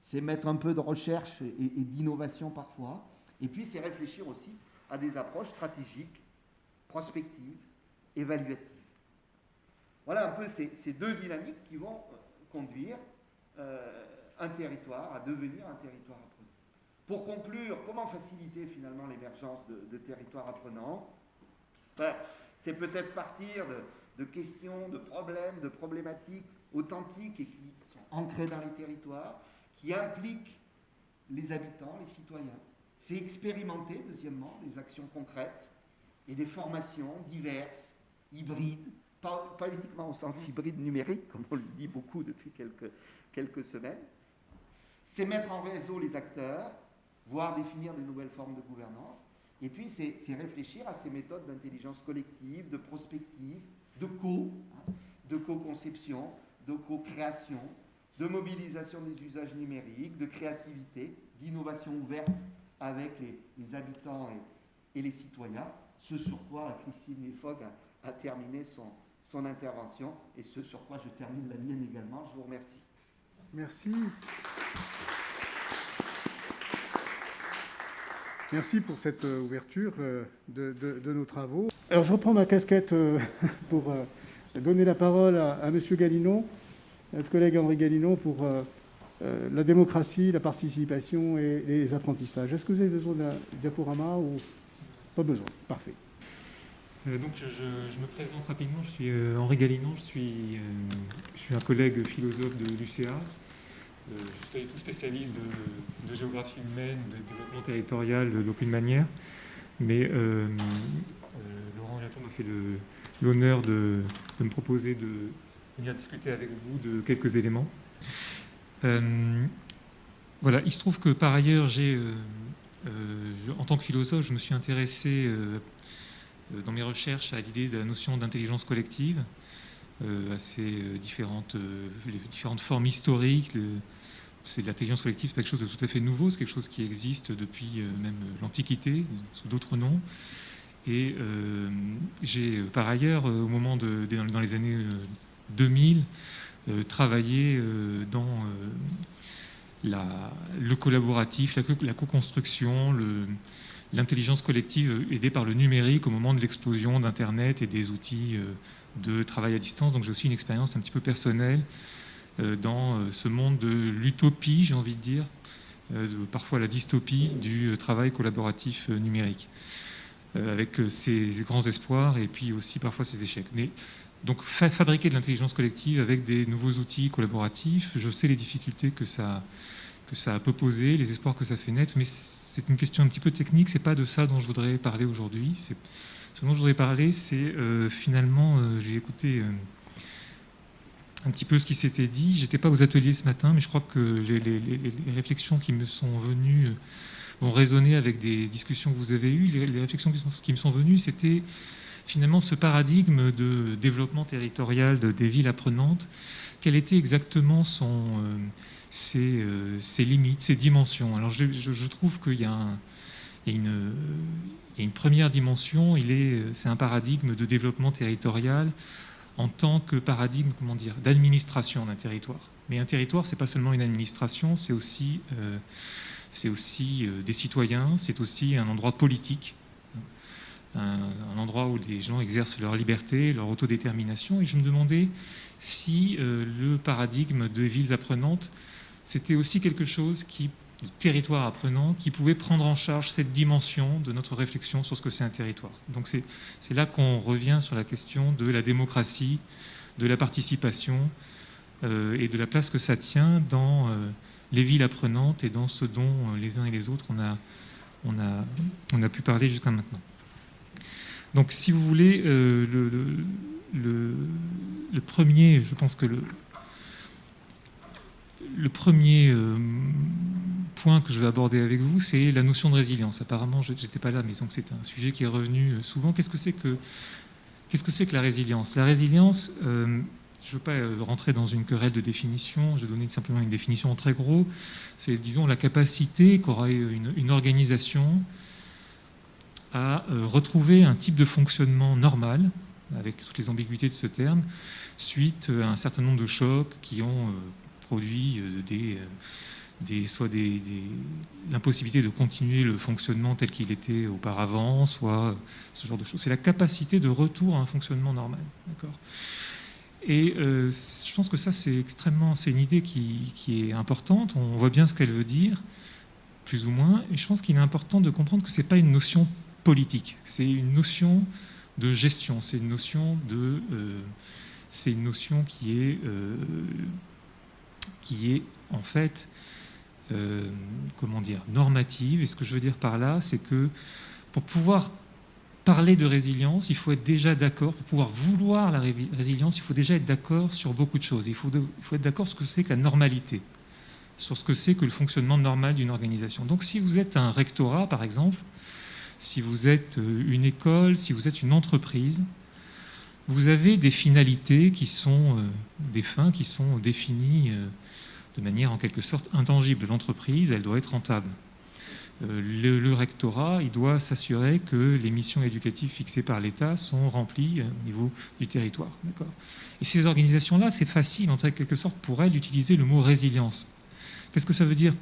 C'est mettre un peu de recherche et d'innovation parfois. Et puis c'est réfléchir aussi à des approches stratégiques, prospectives, évaluatives. Voilà un peu ces deux dynamiques qui vont conduire un territoire à devenir un territoire apprenant. Pour conclure, comment faciliter finalement l'émergence de territoires apprenants? C'est peut-être partir de questions, de problèmes, de problématiques authentiques et qui sont ancrées dans les territoires, qui impliquent les habitants, les citoyens. C'est expérimenter, deuxièmement, des actions concrètes et des formations diverses, hybrides, pas uniquement au sens hybride numérique, comme on le dit beaucoup depuis quelques semaines. C'est mettre en réseau les acteurs, voire définir de nouvelles formes de gouvernance. Et puis, c'est réfléchir à ces méthodes d'intelligence collective, de prospective, de co-conception, de co-création. de mobilisation des usages numériques, de créativité, d'innovation ouverte avec les habitants et les citoyens, ce sur quoi Christine Fogg a terminé son intervention, et ce sur quoi je termine la mienne également. Je vous remercie. Merci. Merci pour cette ouverture de nos travaux. Alors je reprends ma casquette pour donner la parole à M. Galinon, notre collègue Henri Galinon, pour la démocratie, la participation et les apprentissages. Est-ce que vous avez besoin d'un diaporama ou pas besoin? Parfait. Donc je me présente rapidement, je suis Henri Galinon, je suis un collègue philosophe de l'UCA. Je ne suis pas du tout spécialiste de géographie humaine, de développement territorial d'aucune manière, mais Laurent Liaton m'a fait l'honneur de me proposer de venir discuter avec vous de quelques éléments. Voilà, il se trouve que par ailleurs, en tant que philosophe, je me suis intéressé dans mes recherches à l'idée de la notion d'intelligence collective, assez différentes, les différentes formes historiques. C'est de l'intelligence collective, c'est quelque chose de tout à fait nouveau, c'est quelque chose qui existe depuis même l'Antiquité, sous d'autres noms. Et j'ai par ailleurs, au moment dans les années 2000, travaillé dans le collaboratif, la co-construction, l'intelligence collective aidée par le numérique au moment de l'explosion d'Internet et des outils de travail à distance. Donc j'ai aussi une expérience un petit peu personnelle dans ce monde de l'utopie, j'ai envie de dire, parfois la dystopie du travail collaboratif numérique, avec ses grands espoirs et puis aussi parfois ses échecs. Mais donc fabriquer de l'intelligence collective avec des nouveaux outils collaboratifs, je sais les difficultés que ça peut poser, les espoirs que ça fait naître, mais c'est une question un petit peu technique, c'est pas de ça dont je voudrais parler aujourd'hui. Ce dont je voudrais parler, c'est finalement, j'ai écouté un petit peu ce qui s'était dit. J'étais pas aux ateliers ce matin, mais je crois que les réflexions qui me sont venues vont résonner avec des discussions que vous avez eues. Les réflexions qui me sont venues, c'était finalement ce paradigme de développement territorial des villes apprenantes. Quelles étaient exactement ses limites, ses dimensions? Alors je trouve qu'il y a une première dimension, c'est un paradigme de développement territorial en tant que paradigme, d'administration d'un territoire. Mais un territoire, c'est pas seulement une administration, c'est aussi des citoyens, c'est aussi un endroit politique, un endroit où les gens exercent leur liberté, leur autodétermination. Et je me demandais si le paradigme des villes apprenantes, c'était aussi quelque chose du territoire apprenant, qui pouvait prendre en charge cette dimension de notre réflexion sur ce que c'est un territoire. Donc c'est là qu'on revient sur la question de la démocratie, de la participation et de la place que ça tient dans les villes apprenantes et dans ce dont les uns et les autres on a pu parler jusqu'à maintenant. Donc si vous voulez, le premier, je pense que le premier point que je vais aborder avec vous, c'est la notion de résilience. Apparemment, je n'étais pas là, mais donc c'est un sujet qui est revenu souvent. Qu'est-ce que c'est que la résilience? La résilience, je ne veux pas rentrer dans une querelle de définition, je vais donner simplement une définition en très gros. C'est, disons, la capacité qu'aura une organisation à retrouver un type de fonctionnement normal, avec toutes les ambiguïtés de ce terme, suite à un certain nombre de chocs qui ont produit soit l'impossibilité de continuer le fonctionnement tel qu'il était auparavant, soit ce genre de choses. C'est la capacité de retour à un fonctionnement normal. D'accord ? Et je pense que ça, c'est une idée qui est importante. On voit bien ce qu'elle veut dire, plus ou moins. Et je pense qu'il est important de comprendre que ce n'est pas une notion politique. C'est une notion de gestion. C'est une notion qui est en fait normative. Et ce que je veux dire par là, c'est que pour pouvoir parler de résilience, il faut être déjà d'accord. Pour pouvoir vouloir la résilience, il faut déjà être d'accord sur beaucoup de choses. Il faut être d'accord sur ce que c'est que la normalité, sur ce que c'est que le fonctionnement normal d'une organisation. Donc si vous êtes un rectorat, par exemple, si vous êtes une école, si vous êtes une entreprise, vous avez des finalités qui sont des fins qui sont définies de manière en quelque sorte intangible. L'entreprise, elle doit être rentable. Le rectorat, il doit s'assurer que les missions éducatives fixées par l'État sont remplies au niveau du territoire. D'accord ? Et ces organisations-là, c'est facile, en quelque sorte, pour elles, d'utiliser le mot résilience. Qu'est-ce que ça veut dire,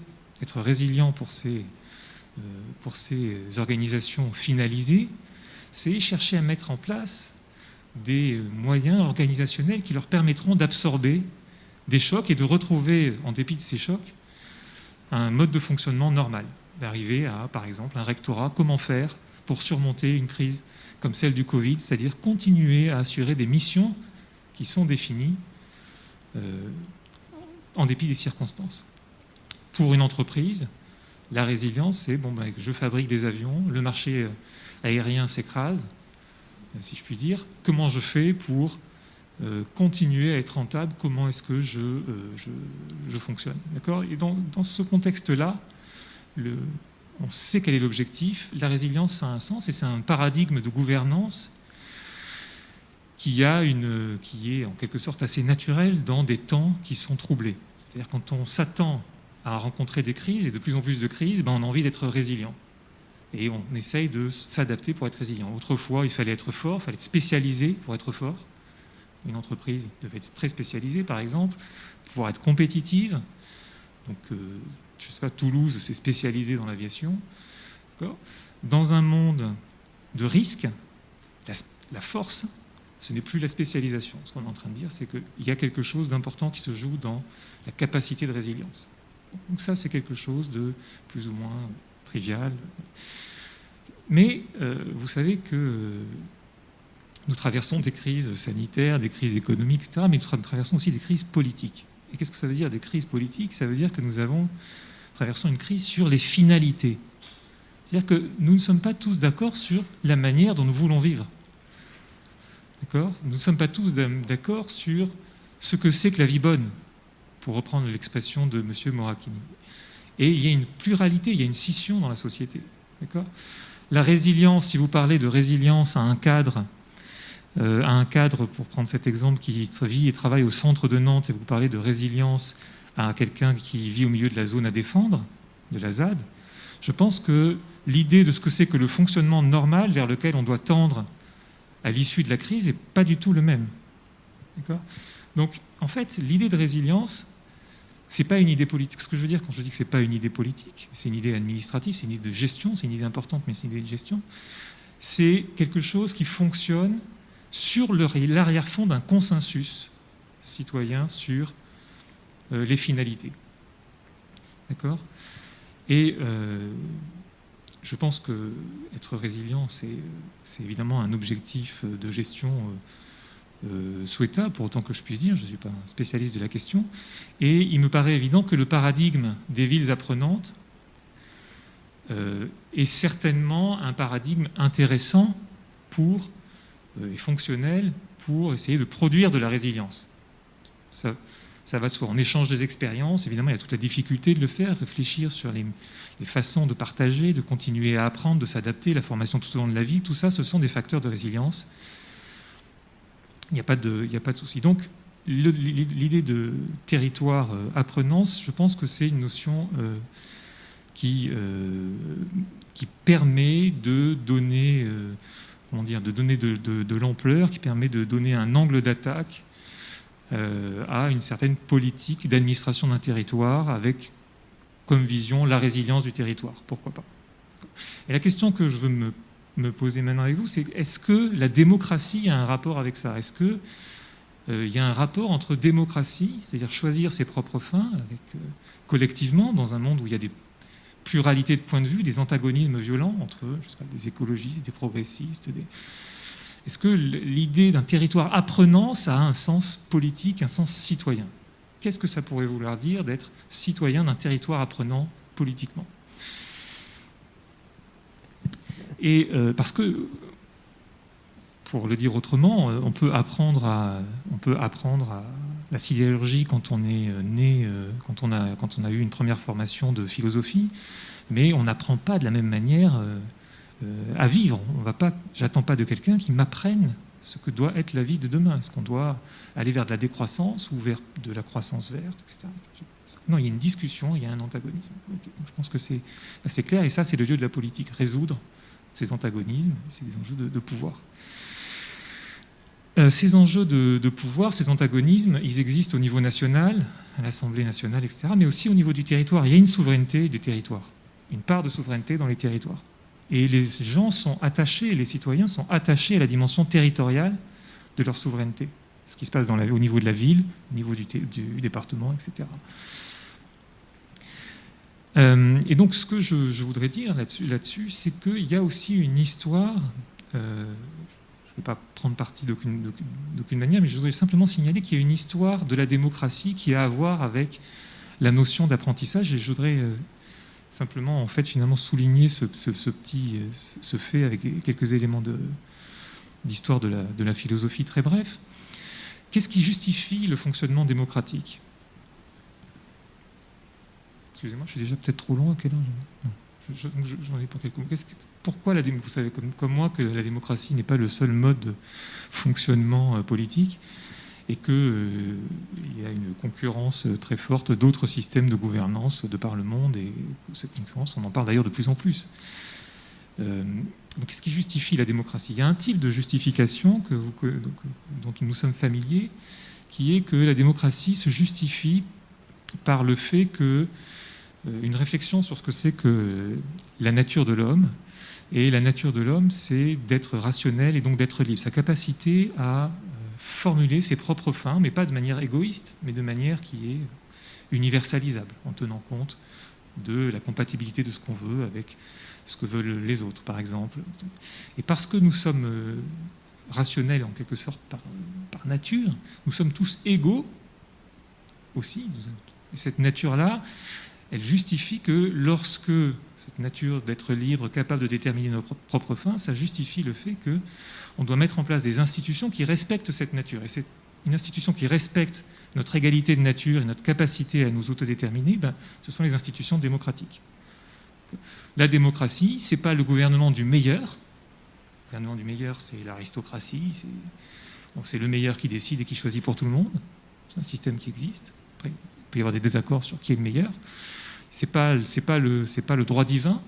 être résilient pour ces organisations finalisées? C'est chercher à mettre en place des moyens organisationnels qui leur permettront d'absorber des chocs et de retrouver, en dépit de ces chocs, un mode de fonctionnement normal. D'arriver à, par exemple, un rectorat, comment faire pour surmonter une crise comme celle du Covid, c'est-à-dire continuer à assurer des missions qui sont définies en dépit des circonstances. Pour une entreprise, la résilience, c'est je fabrique des avions, le marché aérien s'écrase, si je puis dire. Comment je fais pour continuer à être rentable? Comment est-ce que je fonctionne? D'accord? Et dans ce contexte-là, on sait quel est l'objectif. La résilience, ça a un sens et c'est un paradigme de gouvernance qui est en quelque sorte assez naturel dans des temps qui sont troublés. C'est-à-dire quand on s'attend à rencontrer des crises et de plus en plus de crises, on a envie d'être résilient. Et on essaye de s'adapter pour être résilient. Autrefois, il fallait être fort, il fallait être spécialisé pour être fort. Une entreprise devait être très spécialisée, par exemple, pouvoir être compétitive. Donc, je ne sais pas, Toulouse s'est spécialisée dans l'aviation. Dans un monde de risque, la force, ce n'est plus la spécialisation. Ce qu'on est en train de dire, c'est qu'il y a quelque chose d'important qui se joue dans la capacité de résilience. Donc ça, c'est quelque chose de plus ou moins trivial. Mais vous savez que nous traversons des crises sanitaires, des crises économiques, etc., mais nous traversons aussi des crises politiques. Et qu'est-ce que ça veut dire, des crises politiques? Ça veut dire que nous traversons une crise sur les finalités. C'est-à-dire que nous ne sommes pas tous d'accord sur la manière dont nous voulons vivre. D'accord? Nous ne sommes pas tous d'accord sur ce que c'est que la vie bonne, pour reprendre l'expression de M. Moracchini. Et il y a une pluralité, il y a une scission dans la société. D'accord? La résilience, si vous parlez de résilience à un cadre, pour prendre cet exemple, qui vit et travaille au centre de Nantes, et vous parlez de résilience à quelqu'un qui vit au milieu de la zone à défendre, de la ZAD, je pense que l'idée de ce que c'est que le fonctionnement normal vers lequel on doit tendre à l'issue de la crise n'est pas du tout le même. D'accord ? Donc, en fait, l'idée de résilience, c'est pas une idée politique. Ce que je veux dire quand je dis que c'est pas une idée politique, c'est une idée administrative, c'est une idée de gestion, c'est une idée importante, mais c'est une idée de gestion. C'est quelque chose qui fonctionne sur l'arrière-fond d'un consensus citoyen sur les finalités. D'accord ? Et je pense qu'être résilient, c'est évidemment un objectif de gestion souhaitable, pour autant que je puisse dire, je ne suis pas un spécialiste de la question, et il me paraît évident que le paradigme des villes apprenantes est certainement un paradigme intéressant et fonctionnel pour essayer de produire de la résilience. Ça va de soi. On échange des expériences, évidemment, il y a toute la difficulté de le faire, réfléchir sur les façons de partager, de continuer à apprendre, de s'adapter, la formation tout au long de la vie, tout ça, ce sont des facteurs de résilience. Il n'y a pas de souci. Donc, l'idée de territoire apprenance, je pense que c'est une notion qui permet de donner, de l'ampleur, qui permet de donner un angle d'attaque à une certaine politique d'administration d'un territoire avec comme vision la résilience du territoire. Pourquoi pas? Et la question que je veux me poser maintenant avec vous, c'est est-ce que la démocratie a un rapport avec ça? Est-ce qu'il y a un rapport entre démocratie, c'est-à-dire choisir ses propres fins collectivement dans un monde où il y a des pluralités de points de vue, des antagonismes violents entre des écologistes, des progressistes, Est-ce que l'idée d'un territoire apprenant, ça a un sens politique, un sens citoyen? Qu'est-ce que ça pourrait vouloir dire d'être citoyen d'un territoire apprenant politiquement? Et parce que, pour le dire autrement, on peut apprendre à la sidérurgie quand on est né, quand on a eu une première formation de philosophie, mais on n'apprend pas de la même manière à vivre. J'attends pas de quelqu'un qui m'apprenne ce que doit être la vie de demain. Est-ce qu'on doit aller vers de la décroissance ou vers de la croissance verte, etc. Non, il y a une discussion, il y a un antagonisme. Okay. Donc, je pense que c'est assez clair, et ça, c'est le lieu de la politique, résoudre ces antagonismes, ces enjeux de pouvoir. Ces enjeux de pouvoir, ces antagonismes, ils existent au niveau national, à l'Assemblée nationale, etc., mais aussi au niveau du territoire. Il y a une souveraineté du territoire, une part de souveraineté dans les territoires. Et les gens sont attachés, les citoyens sont attachés à la dimension territoriale de leur souveraineté. Ce qui se passe au niveau de la ville, au niveau du département, etc. Et donc, ce que je voudrais dire là-dessus, c'est qu'il y a aussi une histoire. Je ne vais pas prendre parti d'aucune manière, mais je voudrais simplement signaler qu'il y a une histoire de la démocratie qui a à voir avec la notion d'apprentissage. Et je voudrais simplement, en fait, finalement, souligner ce fait avec quelques éléments d'histoire de la philosophie très bref. Qu'est-ce qui justifie le fonctionnement démocratique ? Excusez-moi, je suis déjà peut-être trop long. À quelle heure ? Non, j'en ai pour quelques mots. Pourquoi vous savez comme moi que la démocratie n'est pas le seul mode de fonctionnement politique et qu'il y a une concurrence très forte d'autres systèmes de gouvernance de par le monde, et que cette concurrence, on en parle d'ailleurs de plus en plus. Donc, qu'est-ce qui justifie la démocratie ? Il y a un type de justification dont nous sommes familiers, qui est que la démocratie se justifie par le fait que une réflexion sur ce que c'est que la nature de l'homme. Et la nature de l'homme, c'est d'être rationnel et donc d'être libre. Sa capacité à formuler ses propres fins, mais pas de manière égoïste, mais de manière qui est universalisable, en tenant compte de la compatibilité de ce qu'on veut avec ce que veulent les autres, par exemple. Et parce que nous sommes rationnels, en quelque sorte, par nature, nous sommes tous égaux aussi. Et cette nature-là, elle justifie que lorsque cette nature d'être libre, capable de déterminer nos propres fins, ça justifie le fait qu'on doit mettre en place des institutions qui respectent cette nature. Et c'est une institution qui respecte notre égalité de nature et notre capacité à nous autodéterminer, ce sont les institutions démocratiques. La démocratie, ce n'est pas le gouvernement du meilleur. Le gouvernement du meilleur, c'est l'aristocratie. C'est le meilleur qui décide et qui choisit pour tout le monde. C'est un système qui existe. Après, il peut y avoir des désaccords sur qui est le meilleur. C'est pas le droit divin,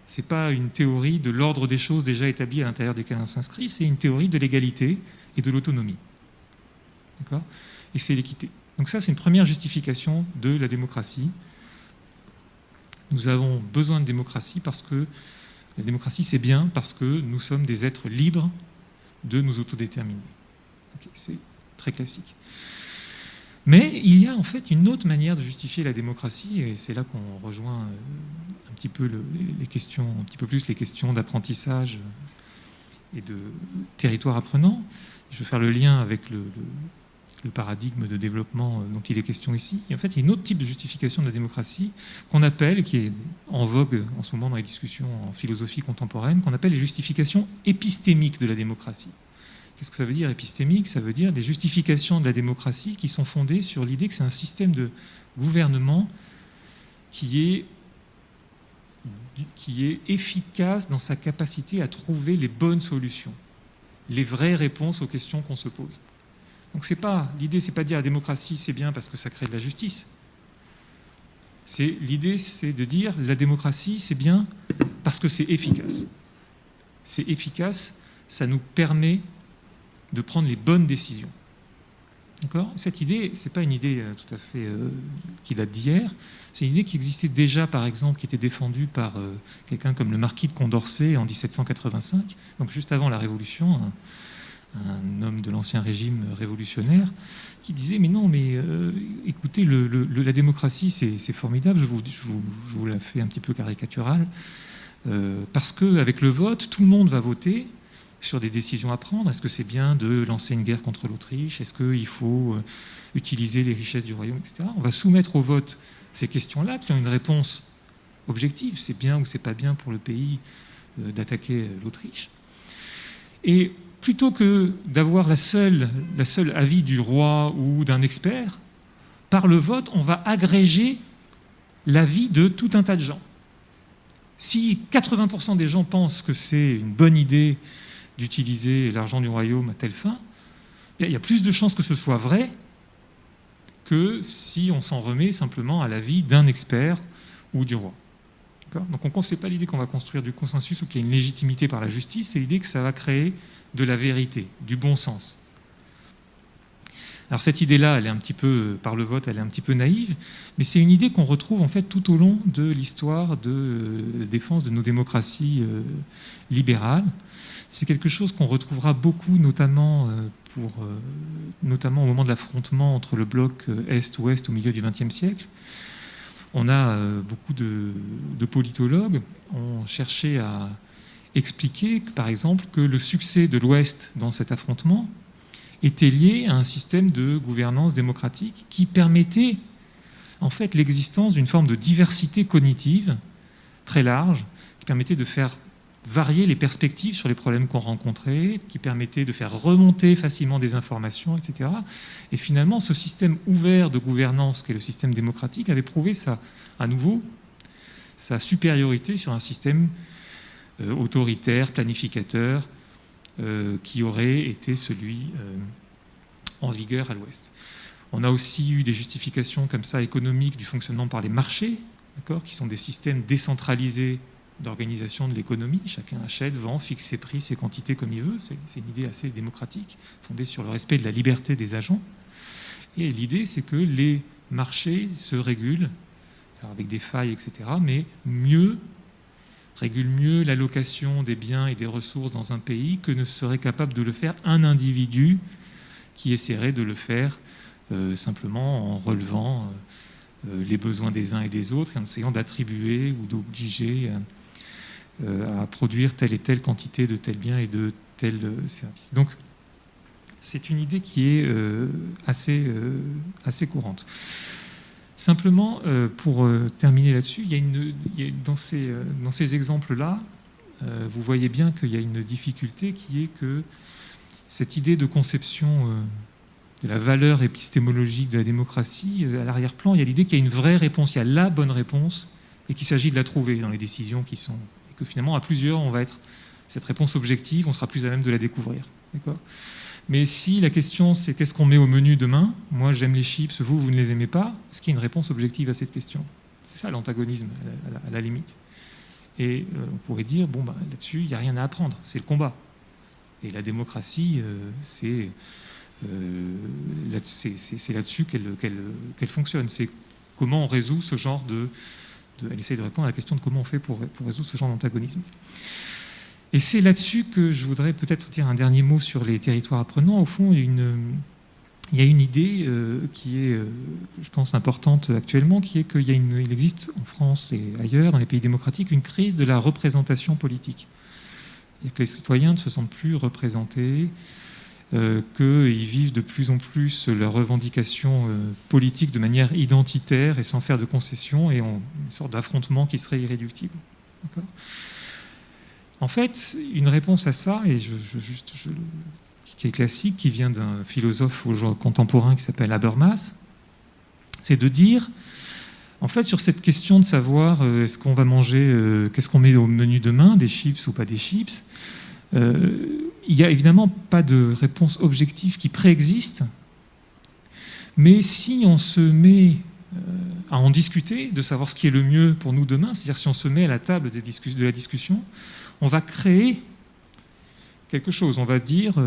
c'est pas une théorie de l'ordre des choses déjà établi à l'intérieur desquelles on s'inscrit, c'est une théorie de l'égalité et de l'autonomie. D'accord ? Et c'est l'équité. Donc ça, c'est une première justification de la démocratie. Nous avons besoin de démocratie parce que la démocratie, c'est bien parce que nous sommes des êtres libres de nous autodéterminer. Okay, c'est très classique. Mais il y a en fait une autre manière de justifier la démocratie, et c'est là qu'on rejoint un petit peu les questions, un petit peu plus les questions d'apprentissage et de territoire apprenant. Je vais faire le lien avec le paradigme de développement dont il est question ici. Et en fait, il y a un autre type de justification de la démocratie qu'on appelle, qui est en vogue en ce moment dans les discussions en philosophie contemporaine, qu'on appelle les justifications épistémiques de la démocratie. Qu'est-ce que ça veut dire épistémique ? Ça veut dire des justifications de la démocratie qui sont fondées sur l'idée que c'est un système de gouvernement qui est efficace dans sa capacité à trouver les bonnes solutions, les vraies réponses aux questions qu'on se pose. Donc l'idée, c'est pas de dire la démocratie c'est bien parce que ça crée de la justice. L'idée, c'est de dire la démocratie c'est bien parce que c'est efficace. C'est efficace, ça nous permet de prendre les bonnes décisions. D'accord ? Cette idée, ce n'est pas une idée tout à fait qui date d'hier, c'est une idée qui existait déjà, par exemple, qui était défendue par quelqu'un comme le marquis de Condorcet en 1785, donc juste avant la Révolution, un homme de l'ancien régime révolutionnaire, qui disait « mais non, mais écoutez, la démocratie, c'est formidable, je vous la fais un petit peu caricaturale, parce qu'avec le vote, tout le monde va voter, sur des décisions à prendre. Est-ce que c'est bien de lancer une guerre contre l'Autriche ? Est-ce qu'il faut utiliser les richesses du royaume, etc. On va soumettre au vote ces questions-là qui ont une réponse objective. C'est bien ou c'est pas bien pour le pays d'attaquer l'Autriche. Et plutôt que d'avoir la seule avis du roi ou d'un expert, par le vote, on va agréger l'avis de tout un tas de gens. Si 80% des gens pensent que c'est une bonne idée d'utiliser l'argent du royaume à telle fin, il y a plus de chances que ce soit vrai que si on s'en remet simplement à l'avis d'un expert ou du roi. Donc ce n'est pas l'idée qu'on va construire du consensus ou qu'il y a une légitimité par la justice, c'est l'idée que ça va créer de la vérité, du bon sens. Alors cette idée-là, elle est un petit peu, par le vote, elle est un petit peu naïve, mais c'est une idée qu'on retrouve en fait tout au long de l'histoire de défense de nos démocraties libérales. C'est quelque chose qu'on retrouvera beaucoup, notamment au moment de l'affrontement entre le bloc Est-Ouest au milieu du XXe siècle. On a beaucoup de politologues ont cherché à expliquer, par exemple, que le succès de l'Ouest dans cet affrontement était lié à un système de gouvernance démocratique qui permettait en fait l'existence d'une forme de diversité cognitive très large, qui permettait de faire varier les perspectives sur les problèmes qu'on rencontrait, qui permettait de faire remonter facilement des informations, etc. Et finalement, ce système ouvert de gouvernance qu'est le système démocratique avait prouvé à nouveau sa supériorité sur un système autoritaire, planificateur, qui aurait été celui en vigueur à l'Ouest. On a aussi eu des justifications comme ça économiques du fonctionnement par les marchés, qui sont des systèmes décentralisés d'organisation de l'économie. Chacun achète, vend, fixe ses prix, ses quantités comme il veut. C'est une idée assez démocratique, fondée sur le respect de la liberté des agents. Et l'idée, c'est que les marchés se régulent, alors avec des failles, etc., mais régulent mieux l'allocation des biens et des ressources dans un pays que ne serait capable de le faire un individu qui essaierait de le faire simplement en relevant les besoins des uns et des autres et en essayant d'attribuer ou d'obliger à produire telle et telle quantité de tel bien et de tel service. Donc, c'est une idée qui est assez courante. Simplement, pour terminer là-dessus, dans ces exemples-là, vous voyez bien qu'il y a une difficulté qui est que cette idée de conception de la valeur épistémologique de la démocratie, à l'arrière-plan, il y a l'idée qu'il y a une vraie réponse, il y a la bonne réponse, et qu'il s'agit de la trouver dans les décisions qui sont... Et que finalement, à plusieurs, on va être cette réponse objective, on sera plus à même de la découvrir. D'accord ? Mais si la question, c'est qu'est-ce qu'on met au menu demain ? Moi, j'aime les chips, vous ne les aimez pas. Est-ce qu'il y a une réponse objective à cette question ? C'est ça l'antagonisme, à la limite. Et on pourrait dire, là-dessus, il n'y a rien à apprendre, c'est le combat. Et la démocratie, c'est là-dessus qu'elle fonctionne. C'est comment on résout ce genre elle essaye de répondre à la question de comment on fait pour résoudre ce genre d'antagonisme. Et c'est là-dessus que je voudrais peut-être dire un dernier mot sur les territoires apprenants. Au fond, il y a une idée qui est, je pense, importante actuellement, qui est qu'il existe en France et ailleurs, dans les pays démocratiques, une crise de la représentation politique. Et que les citoyens ne se sentent plus représentés, qu'ils vivent de plus en plus leurs revendications politiques de manière identitaire et sans faire de concessions, et une sorte d'affrontement qui serait irréductible. D'accord ? En fait, une réponse à ça, et qui est classique, qui vient d'un philosophe contemporain qui s'appelle Habermas, c'est de dire, en fait, sur cette question de savoir est-ce qu'on va manger, qu'est-ce qu'on met au menu demain, des chips ou pas des chips, il n'y a évidemment pas de réponse objective qui préexiste, mais si on se met à en discuter, de savoir ce qui est le mieux pour nous demain, c'est-à-dire si on se met à la table de la discussion, on va créer quelque chose. On va dire,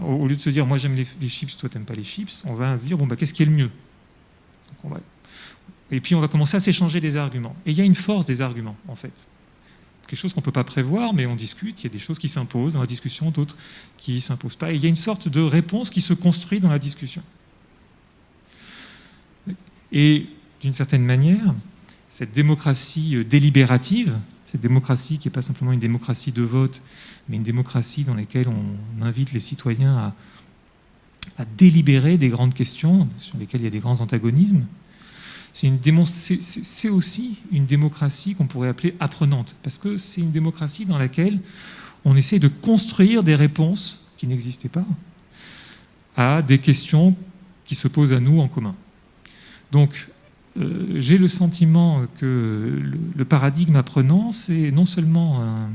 au lieu de se dire moi j'aime les chips, toi t'aimes pas les chips, on va se dire qu'est-ce qui est le mieux. Et puis on va commencer à s'échanger des arguments. Et il y a une force des arguments, en fait. Quelque chose qu'on ne peut pas prévoir, mais on discute, il y a des choses qui s'imposent dans la discussion, d'autres qui ne s'imposent pas. Et il y a une sorte de réponse qui se construit dans la discussion. Et d'une certaine manière, cette démocratie délibérative, cette démocratie qui n'est pas simplement une démocratie de vote, mais une démocratie dans laquelle on invite les citoyens à délibérer des grandes questions sur lesquelles il y a des grands antagonismes, c'est aussi une démocratie qu'on pourrait appeler apprenante, parce que c'est une démocratie dans laquelle on essaie de construire des réponses qui n'existaient pas à des questions qui se posent à nous en commun. Donc, j'ai le sentiment que le paradigme apprenant, c'est non seulement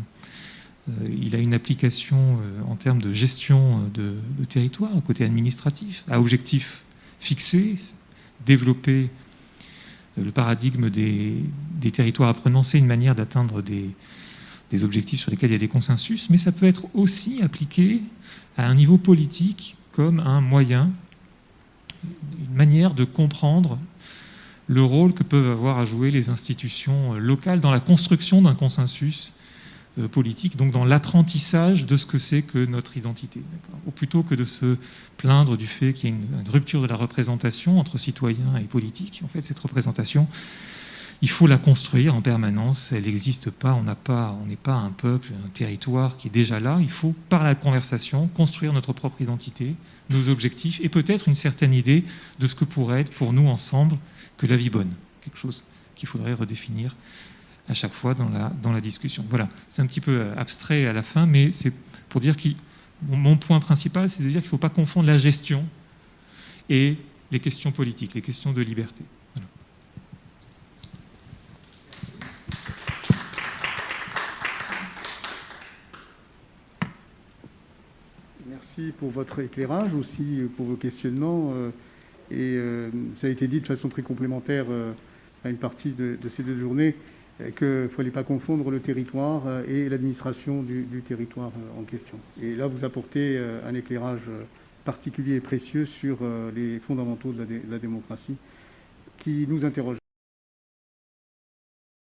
il a une application en termes de gestion de territoire, côté administratif, à objectif fixé, développer le paradigme des territoires apprenants, c'est une manière d'atteindre des objectifs sur lesquels il y a des consensus, mais ça peut être aussi appliqué à un niveau politique comme un moyen, une manière de comprendre le rôle que peuvent avoir à jouer les institutions locales dans la construction d'un consensus politique, donc dans l'apprentissage de ce que c'est que notre identité. Ou plutôt que de se plaindre du fait qu'il y a une rupture de la représentation entre citoyens et politiques, en fait, cette représentation, il faut la construire en permanence, elle n'existe pas, on n'est pas un peuple, un territoire qui est déjà là, il faut, par la conversation, construire notre propre identité, nos objectifs, et peut-être une certaine idée de ce que pourrait être pour nous ensemble que la vie bonne, quelque chose qu'il faudrait redéfinir à chaque fois dans la discussion. Voilà, c'est un petit peu abstrait à la fin, mais c'est pour dire que mon point principal, c'est de dire qu'il ne faut pas confondre la gestion et les questions politiques, les questions de liberté. Voilà. Merci pour votre éclairage, aussi pour vos questionnements. Ça a été dit de façon très complémentaire à une partie de ces 2 journées, qu'il ne fallait pas confondre le territoire et l'administration du territoire en question. Et là, vous apportez un éclairage particulier et précieux sur les fondamentaux de la démocratie qui nous interrogent.